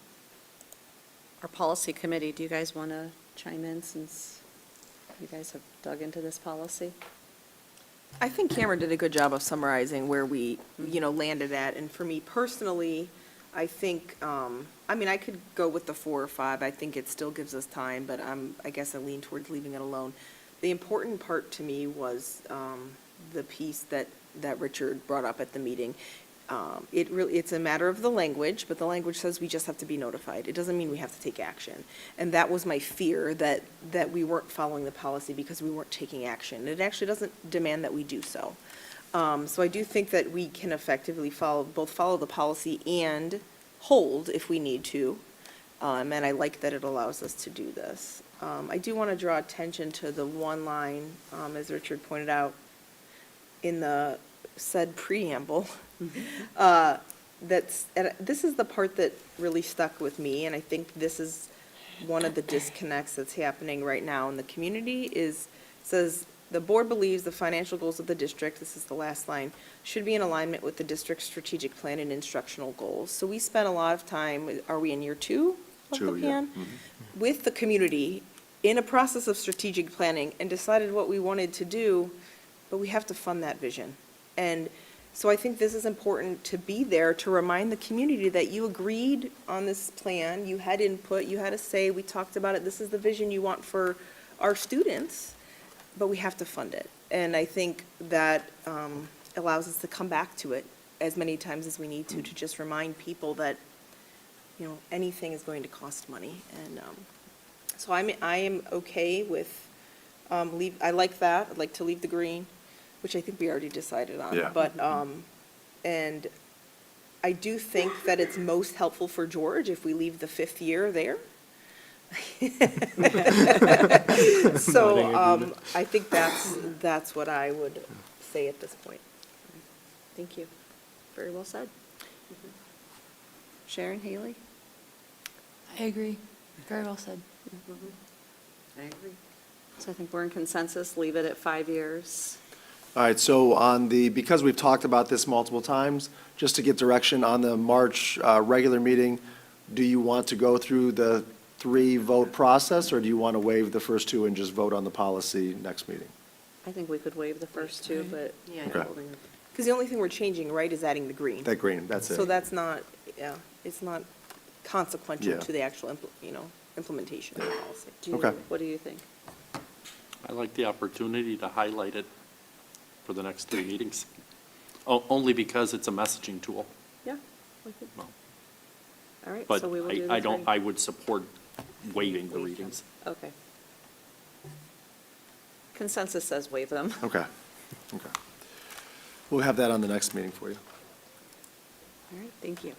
Our policy committee, do you guys want to chime in since you guys have dug into this policy? I think Cameron did a good job of summarizing where we, landed at. And for me personally, I think, I could go with the 4 or 5. I think it still gives us time, but I guess I lean towards leaving it alone. The important part to me was the piece that Richard brought up at the meeting. It's a matter of the language, but the language says we just have to be notified. It doesn't mean we have to take action. And that was my fear, that we weren't following the policy because we weren't taking action. It actually doesn't demand that we do so. So I do think that we can effectively both follow the policy and hold if we need to. And I like that it allows us to do this. I do want to draw attention to the one line, as Richard pointed out, in the said preamble. This is the part that really stuck with me, and I think this is one of the disconnects that's happening right now in the community says, the board believes the financial goals of the district, this is the last line, should be in alignment with the district's strategic plan and instructional goals. So we spent a lot of time, are we in year 2 of the plan? With the community in a process of strategic planning and decided what we wanted to do, but we have to fund that vision. And so I think this is important to be there to remind the community that you agreed on this plan, you had input, you had a say, we talked about it, this is the vision you want for our students, but we have to fund it. And I think that allows us to come back to it as many times as we need to just remind people that, anything is going to cost money. And so I am okay with, I like that, I'd like to leave the green, which I think we already decided on. Yeah. But, and I do think that it's most helpful for George if we leave the 5th year there. So, I think that's what I would say at this point. Thank you. Very well said. Sharon, Haley? I agree. Very well said. I agree. So I think we're in consensus, leave it at 5 years. All right, so because we've talked about this multiple times, just to get direction on the March regular meeting, do you want to go through the 3-vote process, or do you want to waive the first 2 and just vote on the policy next meeting? I think we could waive the first 2, but. Yeah. Okay. Because the only thing we're changing, right, is adding the green. That green, that's it. So that's not, it's not consequential Yeah. to the actual, implementation of the policy. Okay. What do you think? I like the opportunity to highlight it for the next 3 meetings, only because it's a messaging tool. Yeah. we could. Well, All right, But so we will do the I don't, 3. I would support waiving the readings. Okay. Consensus says waive them. Okay. We'll have that on the next meeting for you. All right, thank you.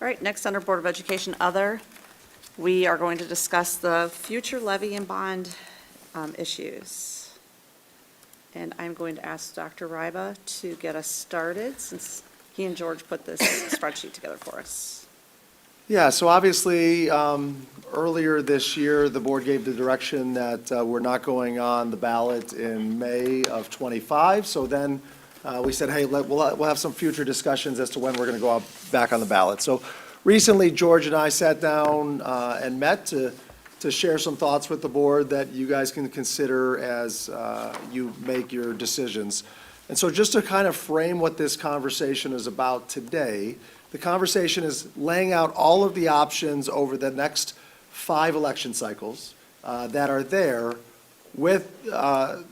All right, next under Board of Education, Other, we are going to discuss the future levy and bond issues. And I'm going to ask Dr. Ryba to get us started, since he and George put this spreadsheet together for us. Yeah, so obviously, earlier this year, the board gave the direction that we're not going on the ballot in May of '25. So then we said, hey, we'll have some future discussions as to when we're going to go back on the ballot. So recently, George and I sat down and met to share some thoughts with the board that you guys can consider as you make your decisions. And so just to kind of frame what this conversation is about today, the conversation is laying out all of the options over the next 5 election cycles that are there with the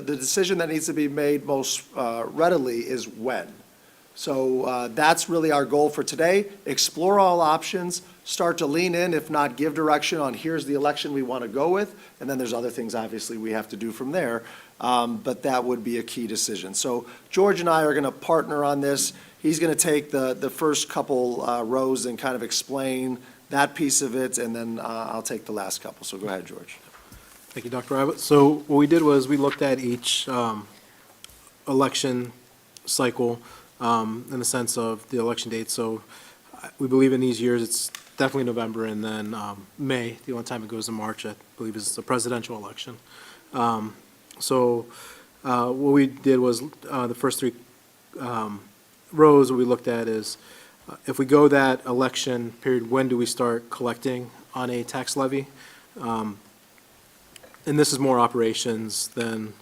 decision that needs to be made most readily is when. So that's really our goal for today. Explore all options, start to lean in, if not give direction on here's the election we want to go with, and then there's other things obviously we have to do from there. But that would be a key decision. So George and I are going to partner on this. He's going to take the first couple rows and kind of explain that piece of it, and then I'll take the last couple. So go ahead, George. Thank you, Dr. Abbott. So what we did was we looked at each election cycle in the sense of the election date. So we believe in these years, it's definitely November, and then May, the only time it goes to March, I believe, is the presidential election. So what we did was the first three rows, what we looked at is if we go that election period, when do we start collecting on a tax levy? And this is more operations than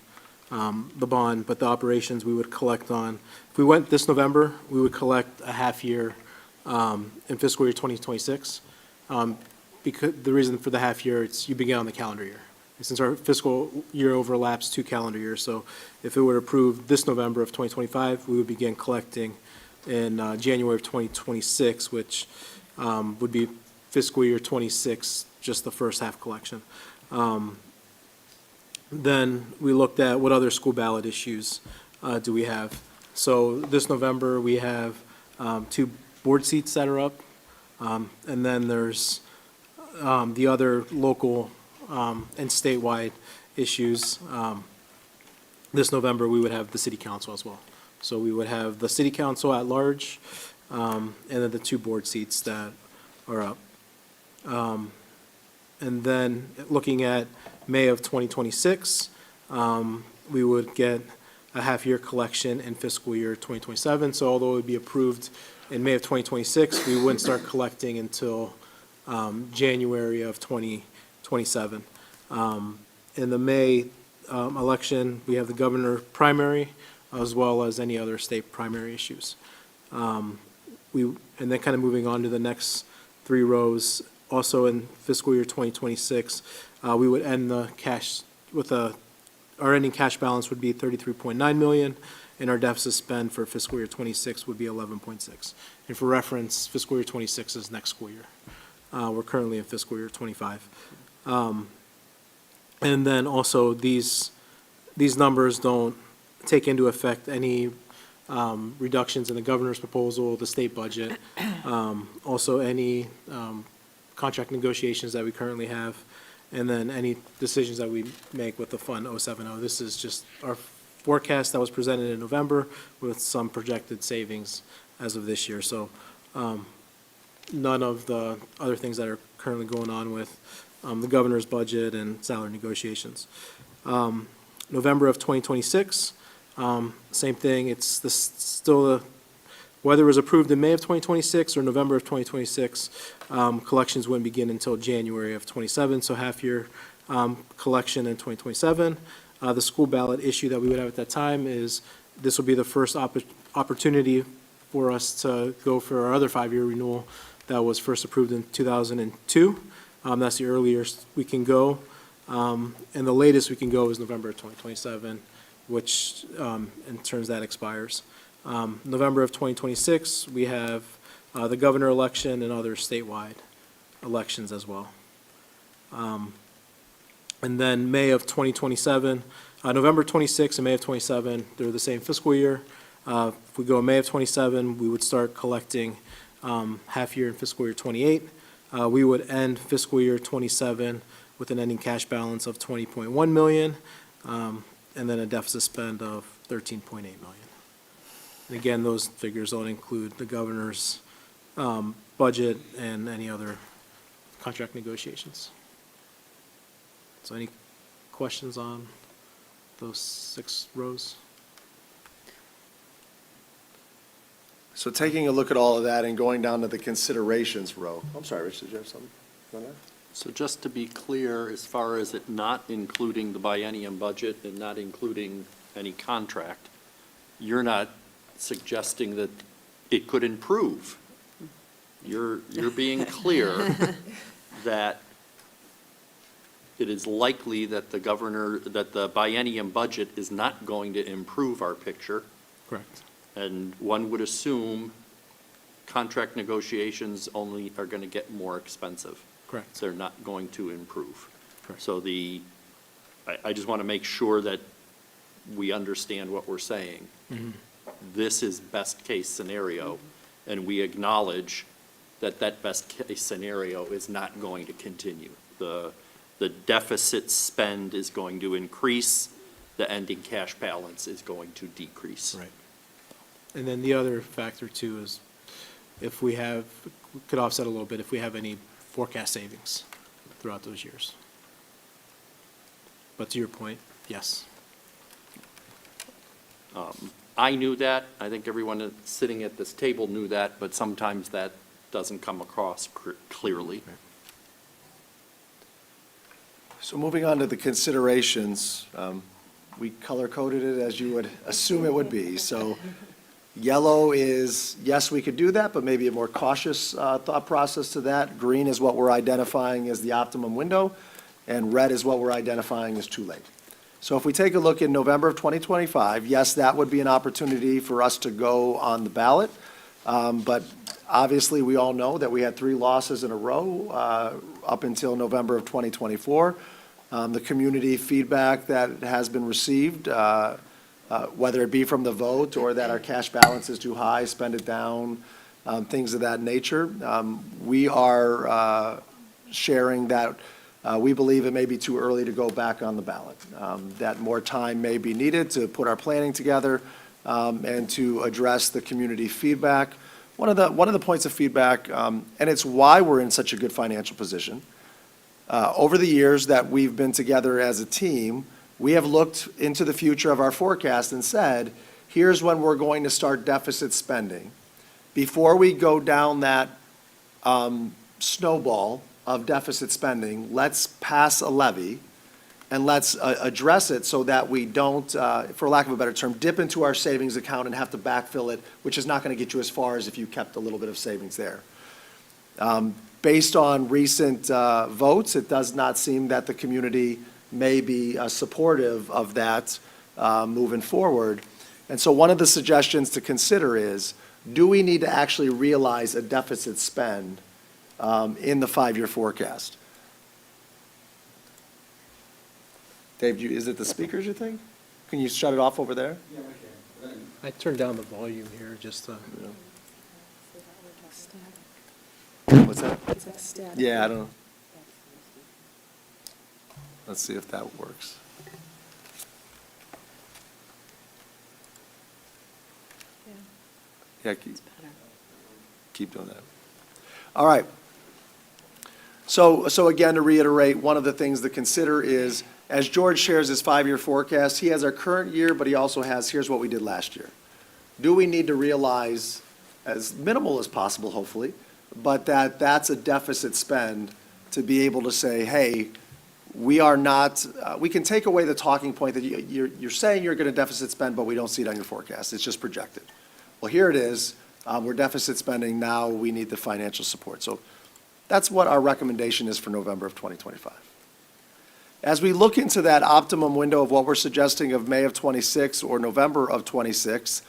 the bond, but the operations we would collect on. If we went this November, we would collect a half year in fiscal year 2026. Because the reason for the half year, it's you begin on the calendar year. Since our fiscal year overlaps 2 calendar years, so if it were approved this November of 2025, we would begin collecting in January of 2026, which would be fiscal year 26, just the first half collection. Then we looked at what other school ballot issues do we have. So this November, we have 2 board seats that are up, and then there's the other local and statewide issues. This November, we would have the city council as well. So we would have the city council at large, and then the 2 board seats that are up. And then looking at May of 2026, we would get a half-year collection in fiscal year 2027. So although it would be approved in May of 2026, we wouldn't start collecting until January of 2027. In the May election, we have the governor primary as well as any other state primary issues. And then kind of moving on to the next 3 rows, also in fiscal year 2026, we would end the cash with our ending cash balance would be 33.9 million, and our deficit spend for fiscal year 26 would be 11.6. And for reference, fiscal year 26 is next school year. We're currently in fiscal year 25. And then also these numbers don't take into effect any reductions in the governor's proposal, the state budget, also any contract negotiations that we currently have, and then any decisions that we make with the Fund 070. This is just our forecast that was presented in November with some projected savings as of this year. So none of the other things that are currently going on with the governor's budget and salary negotiations. November of 2026, same thing. It's still whether it was approved in May of 2026 or November of 2026, collections wouldn't begin until January of 27, so half-year collection in 2027. The school ballot issue that we would have at that time is this will be the first opportunity for us to go for our other 5-year renewal that was first approved in 2002. That's the earliest we can go, and the latest we can go is November of 2027, which in terms that expires. November of 2026, we have the governor election and other statewide elections as well. And then May of 2027, November 26 and May of 27, they're the same fiscal year. If we go May of 27, we would start collecting half year in fiscal year 28. We would end fiscal year 27 with an ending cash balance of 20.1 million, and then a deficit spend of 13.8 million. And again, those figures don't include the governor's budget and any other contract negotiations. So any questions on those 6 rows? So taking a look at all of that and going down to the considerations row. I'm sorry, Rich, did you have something? So just to be clear, as far as it not including the biennium budget and not including any contract, you're not suggesting that it could improve. You're being clear that it is likely that the biennium budget is not going to improve our picture. Correct. And one would assume contract negotiations only are going to get more expensive. Correct. They're not going to improve. Correct. So I just want to make sure that we understand what we're saying. This is best-case scenario, and we acknowledge that that best-case scenario is not going to continue. The deficit spend is going to increase, the ending cash balance is going to decrease. Right. And then the other factor too is if we could offset a little bit if we have any forecast savings throughout those years. But to your point, yes. I knew that. I think everyone sitting at this table knew that, but sometimes that doesn't come across clearly. So moving on to the considerations, we color-coded it as you would assume it would be. So yellow is, yes, we could do that, but maybe a more cautious thought process to that. Green is what we're identifying as the optimum window, and red is what we're identifying as too late. So if we take a look in November of 2025, yes, that would be an opportunity for us to go on the ballot. But obviously, we all know that we had 3 losses in a row up until November of 2024. The community feedback that has been received, whether it be from the vote or that our cash balance is too high, spend it down, things of that nature, we are sharing that we believe it may be too early to go back on the ballot, that more time may be needed to put our planning together and to address the community feedback. One of the points of feedback, and it's why we're in such a good financial position, over the years that we've been together as a team, we have looked into the future of our forecast and said, here's when we're going to start deficit spending. Before we go down that snowball of deficit spending, let's pass a levy and let's address it so that we don't, for lack of a better term, dip into our savings account and have to backfill it, which is not going to get you as far as if you kept a little bit of savings there. Based on recent votes, it does not seem that the community may be supportive of that moving forward. And so one of the suggestions to consider is, do we need to actually realize a deficit spend in the 5-year forecast? Dave, is it the speakers, you think? Can you shut it off over there? I turned down the volume here just to. What's that? Yeah, I don't know. Let's see if that works. Yeah, keep doing that. All right. So again, to reiterate, one of the things to consider is, as George shares his 5-year forecast, he has our current year, but he also has, here's what we did last year. Do we need to realize, as minimal as possible, hopefully, but that's a deficit spend to be able to say, hey, we are not, we can take away the talking point that you're saying you're going to deficit spend, but we don't see it on your forecast. It's just projected. Well, here it is. We're deficit spending. Now we need the financial support. So that's what our recommendation is for November of 2025. As we look into that optimum window of what we're suggesting of May of 26 or November of 26,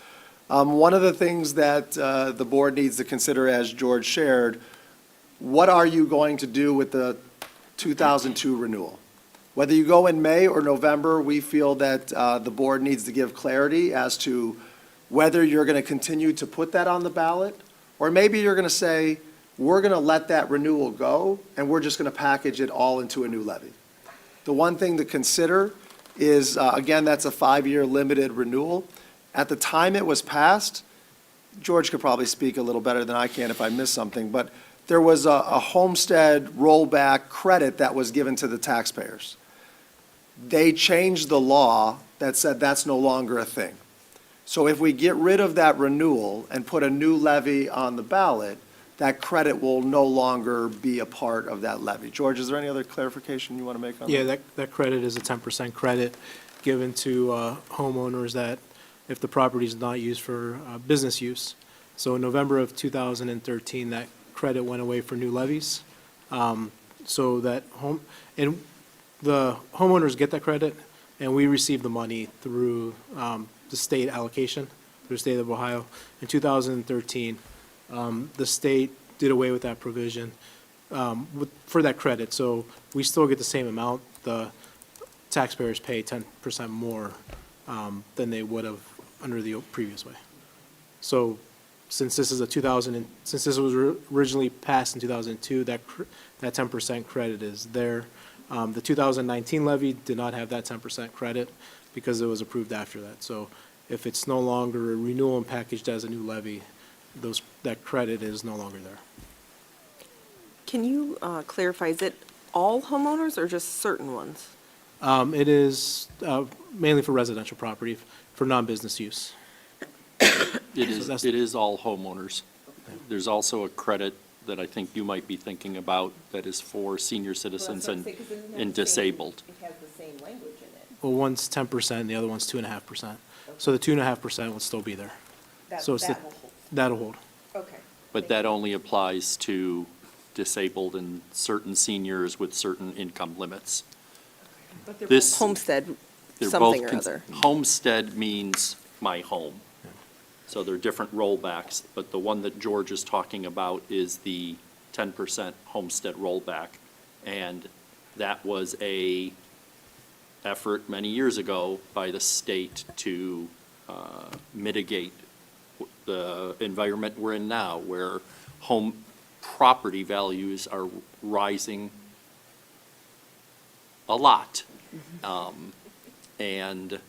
one of the things that the board needs to consider, as George shared, what are you going to do with the 2002 renewal? Whether you go in May or November, we feel that the board needs to give clarity as to whether you're going to continue to put that on the ballot, or maybe you're going to say, we're going to let that renewal go, and we're just going to package it all into a new levy. The one thing to consider is, again, that's a 5-year limited renewal. At the time it was passed, George could probably speak a little better than I can if I miss something, but there was a homestead rollback credit that was given to the taxpayers. They changed the law that said that's no longer a thing. So if we get rid of that renewal and put a new levy on the ballot, that credit will no longer be a part of that levy. George, is there any other clarification you want to make on that? Yeah, that credit is a 10% credit given to homeowners that if the property is not used for business use. So in November of 2013, that credit went away for new levies. So that and the homeowners get that credit, and we receive the money through the state allocation, through the state of Ohio. In 2013, the state did away with that provision for that credit, so we still get the same amount. The taxpayers pay 10% more than they would have under the previous way. So since this is since this was originally passed in 2002, that 10% credit is there. The 2019 levy did not have that 10% credit because it was approved after that. So if it's no longer a renewal and packaged as a new levy, that credit is no longer there. Can you clarify, is it all homeowners or just certain ones? It is mainly for residential property, for non-business use. It is all homeowners. There's also a credit that I think you might be thinking about that is for senior citizens and disabled. It has the same language in it. Well, one's 10% and the other one's 2.5%. So the 2.5% will still be there. So it's that'll hold. Okay. But that only applies to disabled and certain seniors with certain income limits. This, Homestead, they're something both or other. Homestead means my home. So they're different rollbacks, but the one that George is talking about is the 10% homestead rollback. And that was a effort many years ago by the state to mitigate the environment we're in now, where home property values are rising a lot. And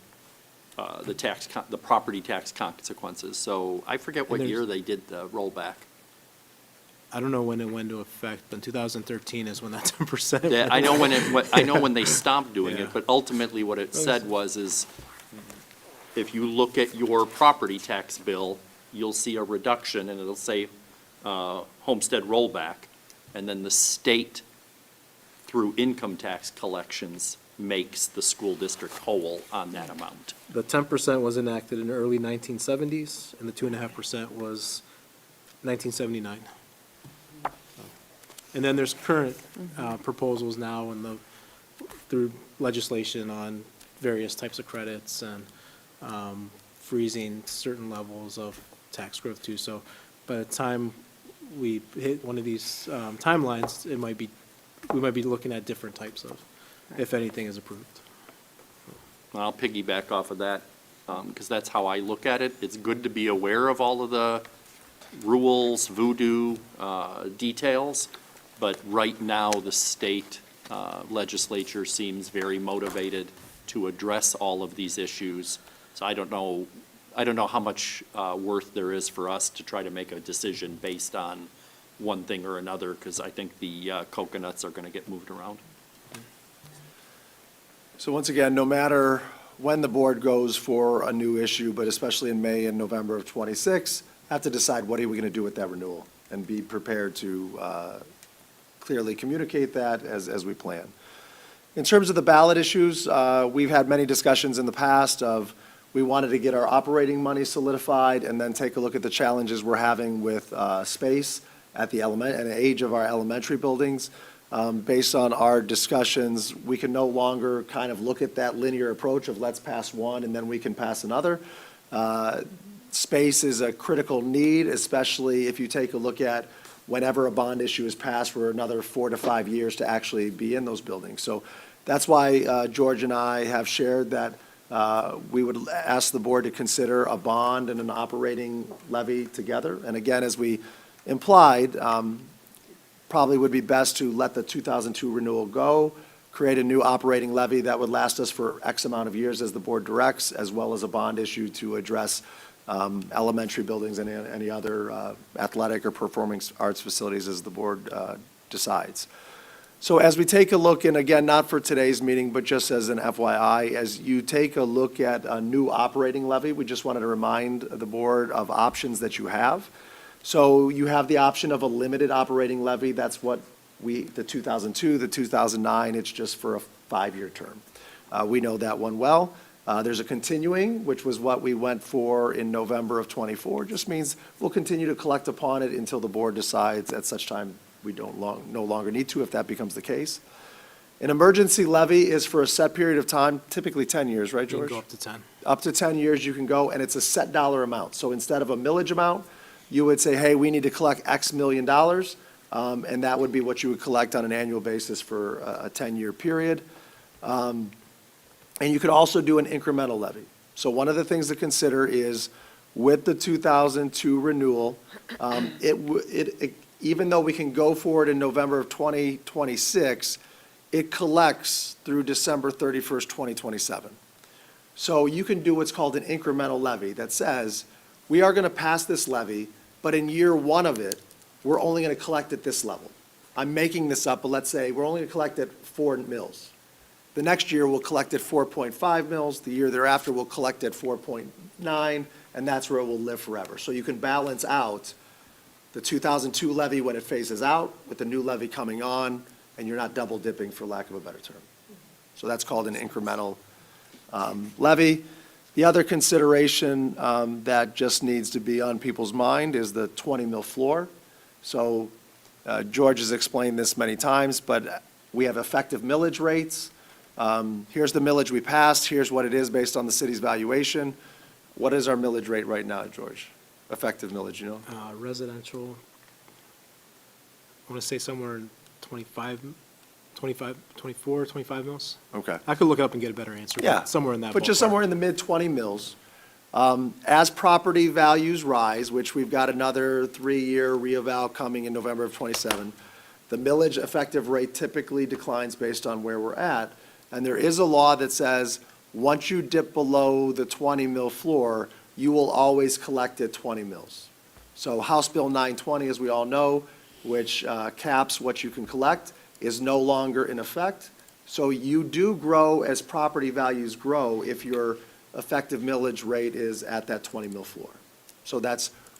the property tax consequences. So I forget what year they did the rollback. I don't know when it went into effect, but 2013 is when that 10%. Yeah, I know I know when they stopped doing Yeah. it, but ultimately what it said is if you look at your property tax bill, you'll see a reduction and it'll say homestead rollback. And then the state, through income tax collections, makes the school district whole on that amount. The 10% was enacted in the early 1970s, and the 2.5% was 1979. And then there's current proposals now through legislation on various types of credits and freezing certain levels of tax growth too. So by the time we hit one of these timelines, we might be looking at different types of, if anything is approved. I'll piggyback off of that, because that's how I look at it. It's good to be aware of all of the rules, voodoo, details, but right now, the state legislature seems very motivated to address all of these issues. So I don't know how much worth there is for us to try to make a decision based on one thing or another, because I think the coconuts are gonna get moved around. So once again, no matter when the board goes for a new issue, but especially in May and November of '26, have to decide what are we going to do with that renewal and be prepared to clearly communicate that as we plan. In terms of the ballot issues, we've had many discussions in the past of we wanted to get our operating money solidified and then take a look at the challenges we're having with space at the and age of our elementary buildings. Based on our discussions, we can no longer kind of look at that linear approach of let's pass one and then we can pass another. Space is a critical need, especially if you take a look at whenever a bond issue is passed for another 4 to 5 years to actually be in those buildings. So that's why George and I have shared that we would ask the board to consider a bond and an operating levy together. And again, as we implied, probably would be best to let the 2002 renewal go, create a new operating levy that would last us for X amount of years as the board directs, as well as a bond issue to address elementary buildings and any other athletic or performing arts facilities as the board decides. So as we take a look, and again, not for today's meeting, but just as an FYI, as you take a look at a new operating levy, we just wanted to remind the board of options that you have. So you have the option of a limited operating levy. That's what the 2002, the 2009, it's just for a 5-year term. We know that one well. There's a continuing, which was what we went for in November of '24. Just means we'll continue to collect upon it until the board decides at such time we no longer need to, if that becomes the case. An emergency levy is for a set period of time, typically 10 years, right, You can George? go up to 10. Up to 10 years you can go, and it's a set dollar amount. So instead of a millage amount, you would say, hey, we need to collect X million dollars, and that would be what you would collect on an annual basis for a 10-year period. And you could also do an incremental levy. So one of the things to consider is with the 2002 renewal, even though we can go forward in November of 2026, it collects through December 31st, 2027. So you can do what's called an incremental levy that says, we are going to pass this levy, but in year one of it, we're only going to collect at this level. I'm making this up, but let's say we're only going to collect at 4 mils. The next year, we'll collect at 4.5 mils. The year thereafter, we'll collect at 4.9, and that's where it will live forever. So you can balance out the 2002 levy when it phases out with the new levy coming on, and you're not double dipping, for lack of a better term. So that's called an incremental levy. The other consideration that just needs to be on people's mind is the 20 mil floor. So George has explained this many times, but we have effective millage rates. Here's the millage we passed, here's what it is based on the city's valuation. What is our millage rate right now, George? Effective millage, you know? Residential, I want to say somewhere in 24, 25 mils. Okay. I could look it up and get a better answer. but Yeah. Somewhere in that But just ballpark. somewhere in the mid-20 mils. As property values rise, which we've got another 3-year reeval coming in November of '27, the millage effective rate typically declines based on where we're at. And there is a law that says, once you dip below the 20 mil floor, you will always collect at 20 mils. So House Bill 920, as we all know, which caps what you can collect, is no longer in effect. So you do grow as property values grow if your effective millage rate is at that 20 mil floor. So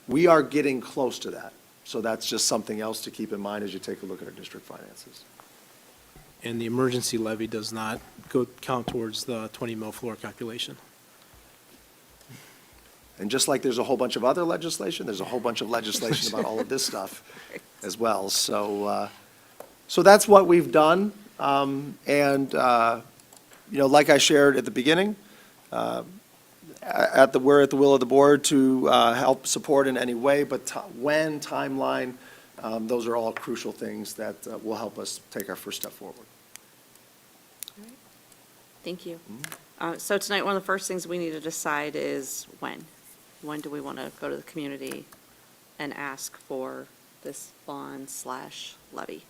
we are getting close to that. So that's just something else to keep in mind as you take a look at our district finances. And the emergency levy does not count towards the 20 mil floor calculation. And just like there's a whole bunch of other legislation, there's a whole bunch of legislation about all of this stuff as well. So that's what we've done. Like I shared at the beginning, we're at the will of the board to help support in any way, but timeline, those are all crucial things that will help us take our first step forward. Thank you. So tonight, one of the first things we need to decide is when. When do we want to go to the community and ask for this bond/levy?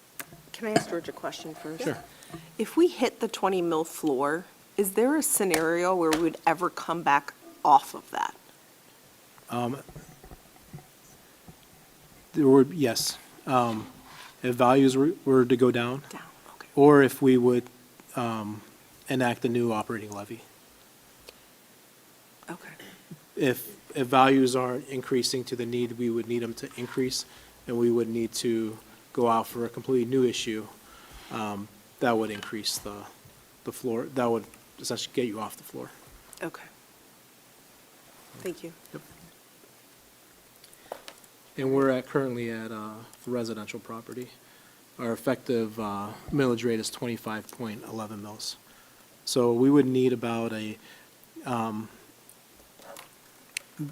Can I ask George a question first? Sure. If we hit the 20 mil floor, is there a scenario where we would ever come back off of that? Yes. If values were to go down, Down, okay. or if we would enact a new operating levy. Okay. If values aren't increasing to the need, we would need them to increase, and we would need to go out for a completely new issue. That would increase the floor, that would essentially get you off the floor. Okay. Thank you. And we're currently at for residential property. Our effective millage rate is 25.11 mils. So we would need about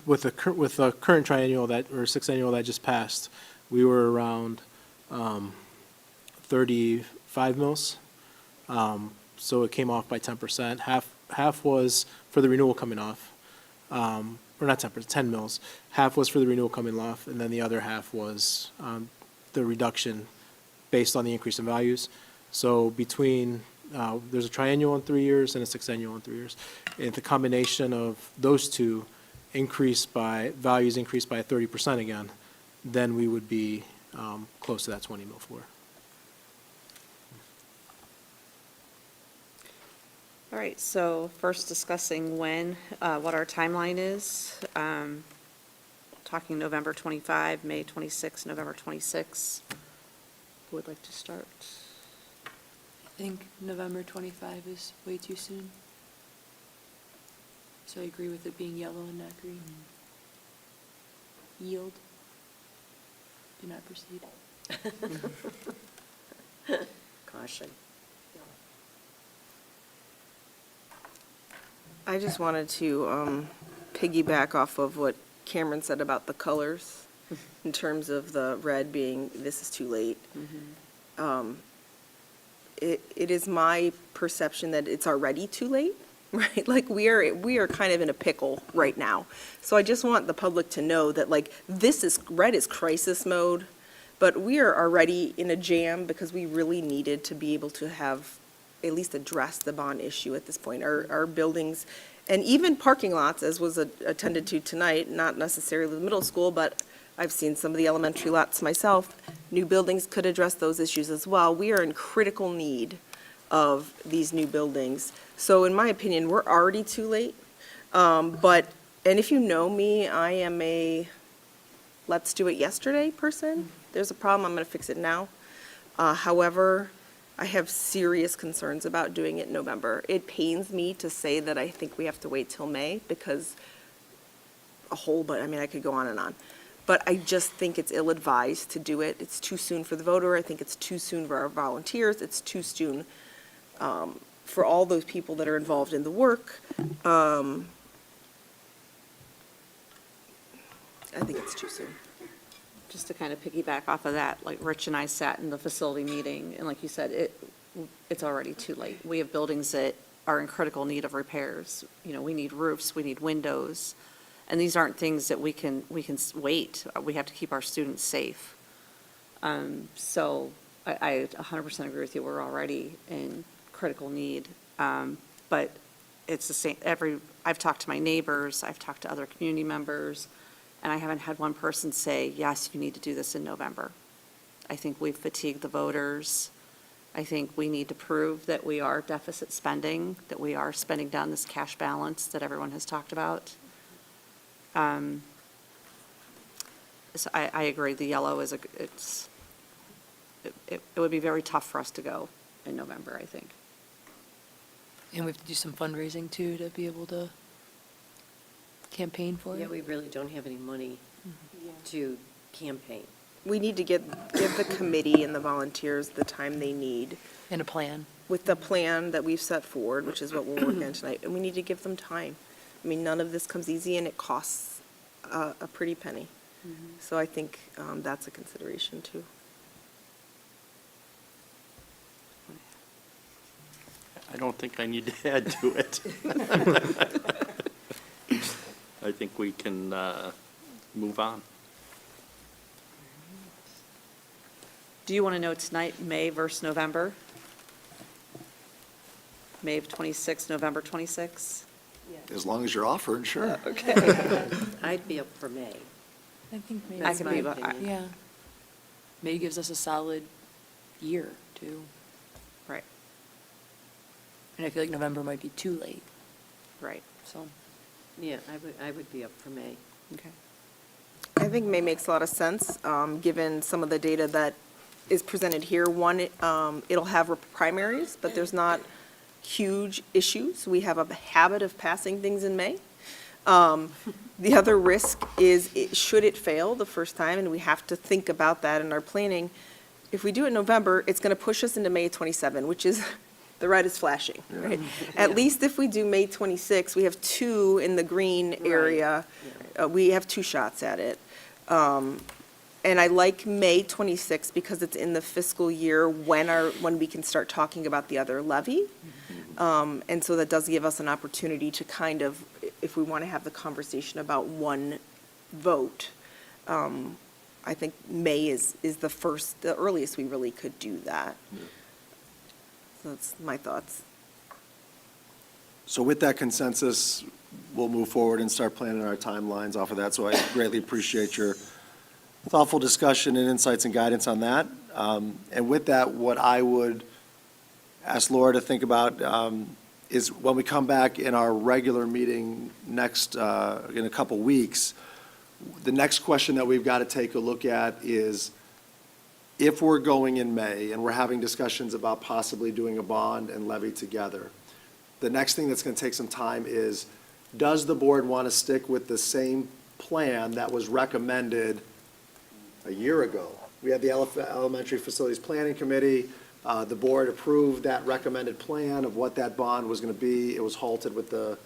with the current triennial or sexennial that just passed, we were around 35 mils. So it came off by 10%. Half was for the renewal coming off, or not 10%, 10 mils. Half was for the renewal coming off, and then the other half was the reduction based on the increase in values. So between, there's a triennial in 3 years and a sexennial in 3 years. And the combination of those two values increased by 30% again, then we would be close to that 20 mil floor. All right, so first discussing what our timeline is. Talking November 25, May 26, November 26. Who would like to start? I think November 25 is way too soon. So I agree with it being yellow and not green. Yield. Do not proceed. Caution. I just wanted to piggyback off of what Cameron said about the colors, in terms of the red being, this is too late. It is my perception that it's already too late, right? Like, we are kind of in a pickle right now. So I just want the public to know that, like, red is crisis mode, but we are already in a jam because we really needed to be able to have, at least address the bond issue at this point. Our buildings, and even parking lots, as was attended to tonight, not necessarily the middle school, but I've seen some of the elementary lots myself. New buildings could address those issues as well. We are in critical need of these new buildings. So in my opinion, we're already too late. And if you know me, I am a let's do it yesterday person. There's a problem, I'm going to fix it now. However, I have serious concerns about doing it in November. It pains me to say that I think we have to wait till May because I could go on and on. But I just think it's ill-advised to do it. It's too soon for the voter. I think it's too soon for our volunteers. It's too soon for all those people that are involved in the work. I think it's too soon. Just to kind of piggyback off of that, like Rich and I sat in the facility meeting, and like you said, it's already too late. We have buildings that are in critical need of repairs. You know, we need roofs, we need windows, and these aren't things that we can wait. We have to keep our students safe. So I 100% agree with you. We're already in critical need. But it's the same, I've talked to my neighbors, I've talked to other community members, and I haven't had one person say, yes, you need to do this in November. I think we've fatigued the voters. I think we need to prove that we are deficit spending, that we are spending down this cash balance that everyone has talked about. So I agree, the yellow is it would be very tough for us to go in November, I think. And we have to do some fundraising too to be able to campaign for it? Yeah, we really don't have any money to campaign. We need to give the committee and the volunteers the time they need And a plan. with the plan that we've set forward, which is what we're working on tonight, and we need to give them time. I mean, none of this comes easy, and it costs a pretty penny. So I think that's a consideration, too. I don't think I need to add to it. I think we can move on. Do you want to know tonight, May versus November? May of 26, November 26? As long as you're offered, sure. I'd be up for May. I think maybe. That's could my be, opinion. Yeah. May gives us a solid year too. Right, And I feel like November might be too late, right, so. Yeah, I would be up for May. okay. I think May makes a lot of sense, given some of the data that is presented here. One, it'll have primaries, but there's not huge issues. We have a habit of passing things in May. The other risk is, should it fail the first time, and we have to think about that in our planning, if we do it in November, it's going to push us into May 27, which is, the red is flashing, right? At least if we do May 26, we have 2 in the green area. We have 2 shots at it. And I like May 26 because it's in the fiscal year when we can start talking about the other levy. And so that does give us an opportunity to kind of, if we want to have the conversation about one vote, I think May is the earliest we really could do that. So that's my thoughts. So with that consensus, we'll move forward and start planning our timelines off of that. So I greatly appreciate your thoughtful discussion and insights and guidance on that. And with that, what I would ask Laura to think about is when we come back in our regular meeting next, in a couple weeks, the next question that we've got to take a look at is, if we're going in May and we're having discussions about possibly doing a bond and levy together, the next thing that's going to take some time is, does the board want to stick with the same plan that was recommended a year ago? We had the Elementary Facilities Planning Committee. The board approved that recommended plan of what that bond was going to be. It was halted with the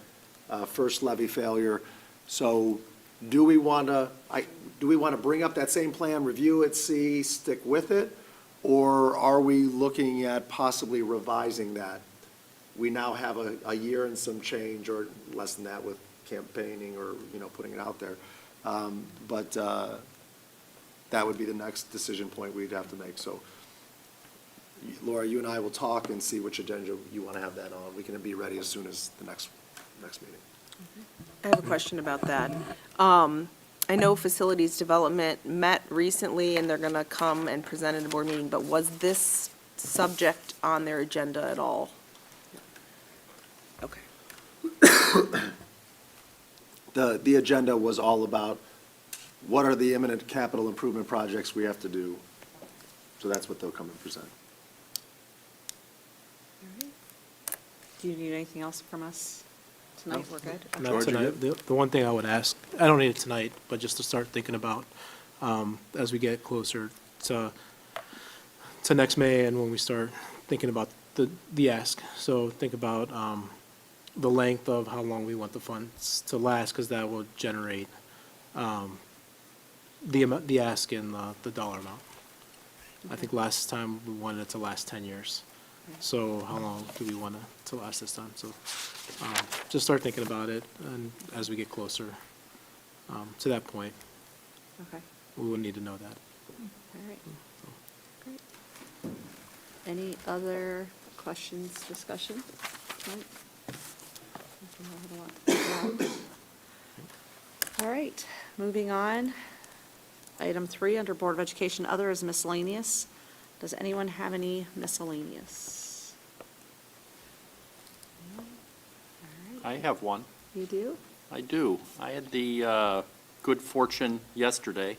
first levy failure. So do we want to bring up that same plan, review it, see, stick with it? Or are we looking at possibly revising that? We now have a year and some change, or less than that with campaigning or, putting it out there. But that would be the next decision point we'd have to make. So Laura, you and I will talk and see which agenda you want to have that on. We can be ready as soon as the next meeting. I have a question about that. I know facilities development met recently, and they're going to come and present at a board meeting, but was this subject on their agenda at all? Okay. The agenda was all about what are the imminent capital improvement projects we have to do. So that's what they'll come and present. Do you need anything else from us tonight? We're good? Okay. Not George, you tonight. The one thing I would ask, I don't need it tonight, but just to start thinking about, as we get closer to next May and when we start thinking about the ask. So think about the length of how long we want the funds to last, because that will generate the ask in the dollar amount. I think last time we wanted it to last 10 years. So how long do we want it to last this time? So just start thinking about it, and as we get closer to that point, Okay, we would need to know that. all right. Great. Any other questions, discussion tonight? All right, moving on. Item 3, under Board of Education, other is miscellaneous. Does anyone have any miscellaneous? No? All right. I have one. You do? I do. I had the good fortune yesterday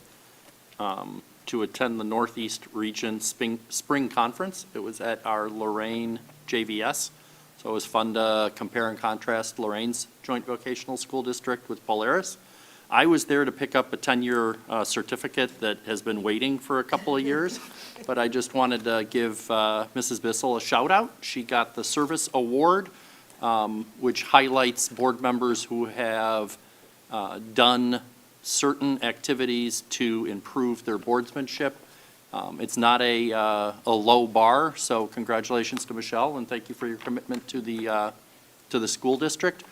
to attend the Northeast Region Spring Conference. It was at our Lorraine JVS. So it was fun to compare and contrast Lorraine's joint vocational school district with Polaris. I was there to pick up a 10-year certificate that has been waiting for a couple of years, but I just wanted to give Mrs. Bissell a shout out. She got the Service Award, which highlights board members who have done certain activities to improve their boardsmanship. It's not a low bar, so congratulations to Michelle, and thank you for your commitment to the school district.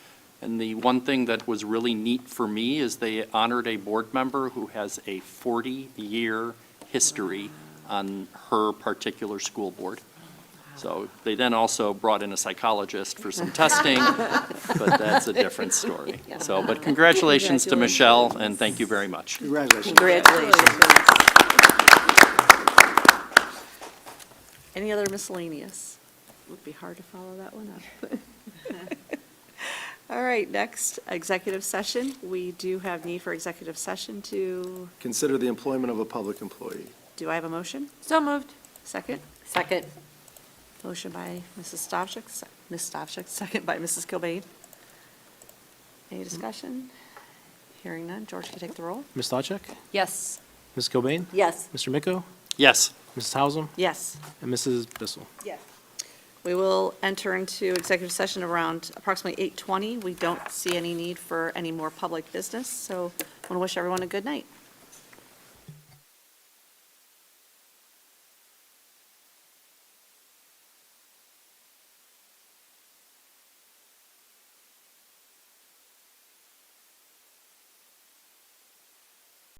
And the one thing that was really neat for me is they honored a board member who has a 40-year history on her particular school board. So they then also brought in a psychologist for some testing, but that's a different story. So, but congratulations to Michelle, and thank you very much. Congratulations. Congratulations. Any other miscellaneous? Would be hard to follow that one up. All right, next, executive session. We do have need for executive session to, Consider the employment of a public employee. do I have a motion? So moved. Second? Second. Motion by Mrs. Stavcik, second by Mrs. Kilbane. Any discussion? Hearing none. George, can you take the roll? Ms. Stavcek? Yes. Ms. Cobain? Yes. Mr. Miko? Yes. Mrs. Hausum? Yes. And Mrs. Bissell? Yes. We will enter into executive session around approximately 8:20. We don't see any need for any more public business, so I want to wish everyone a good night.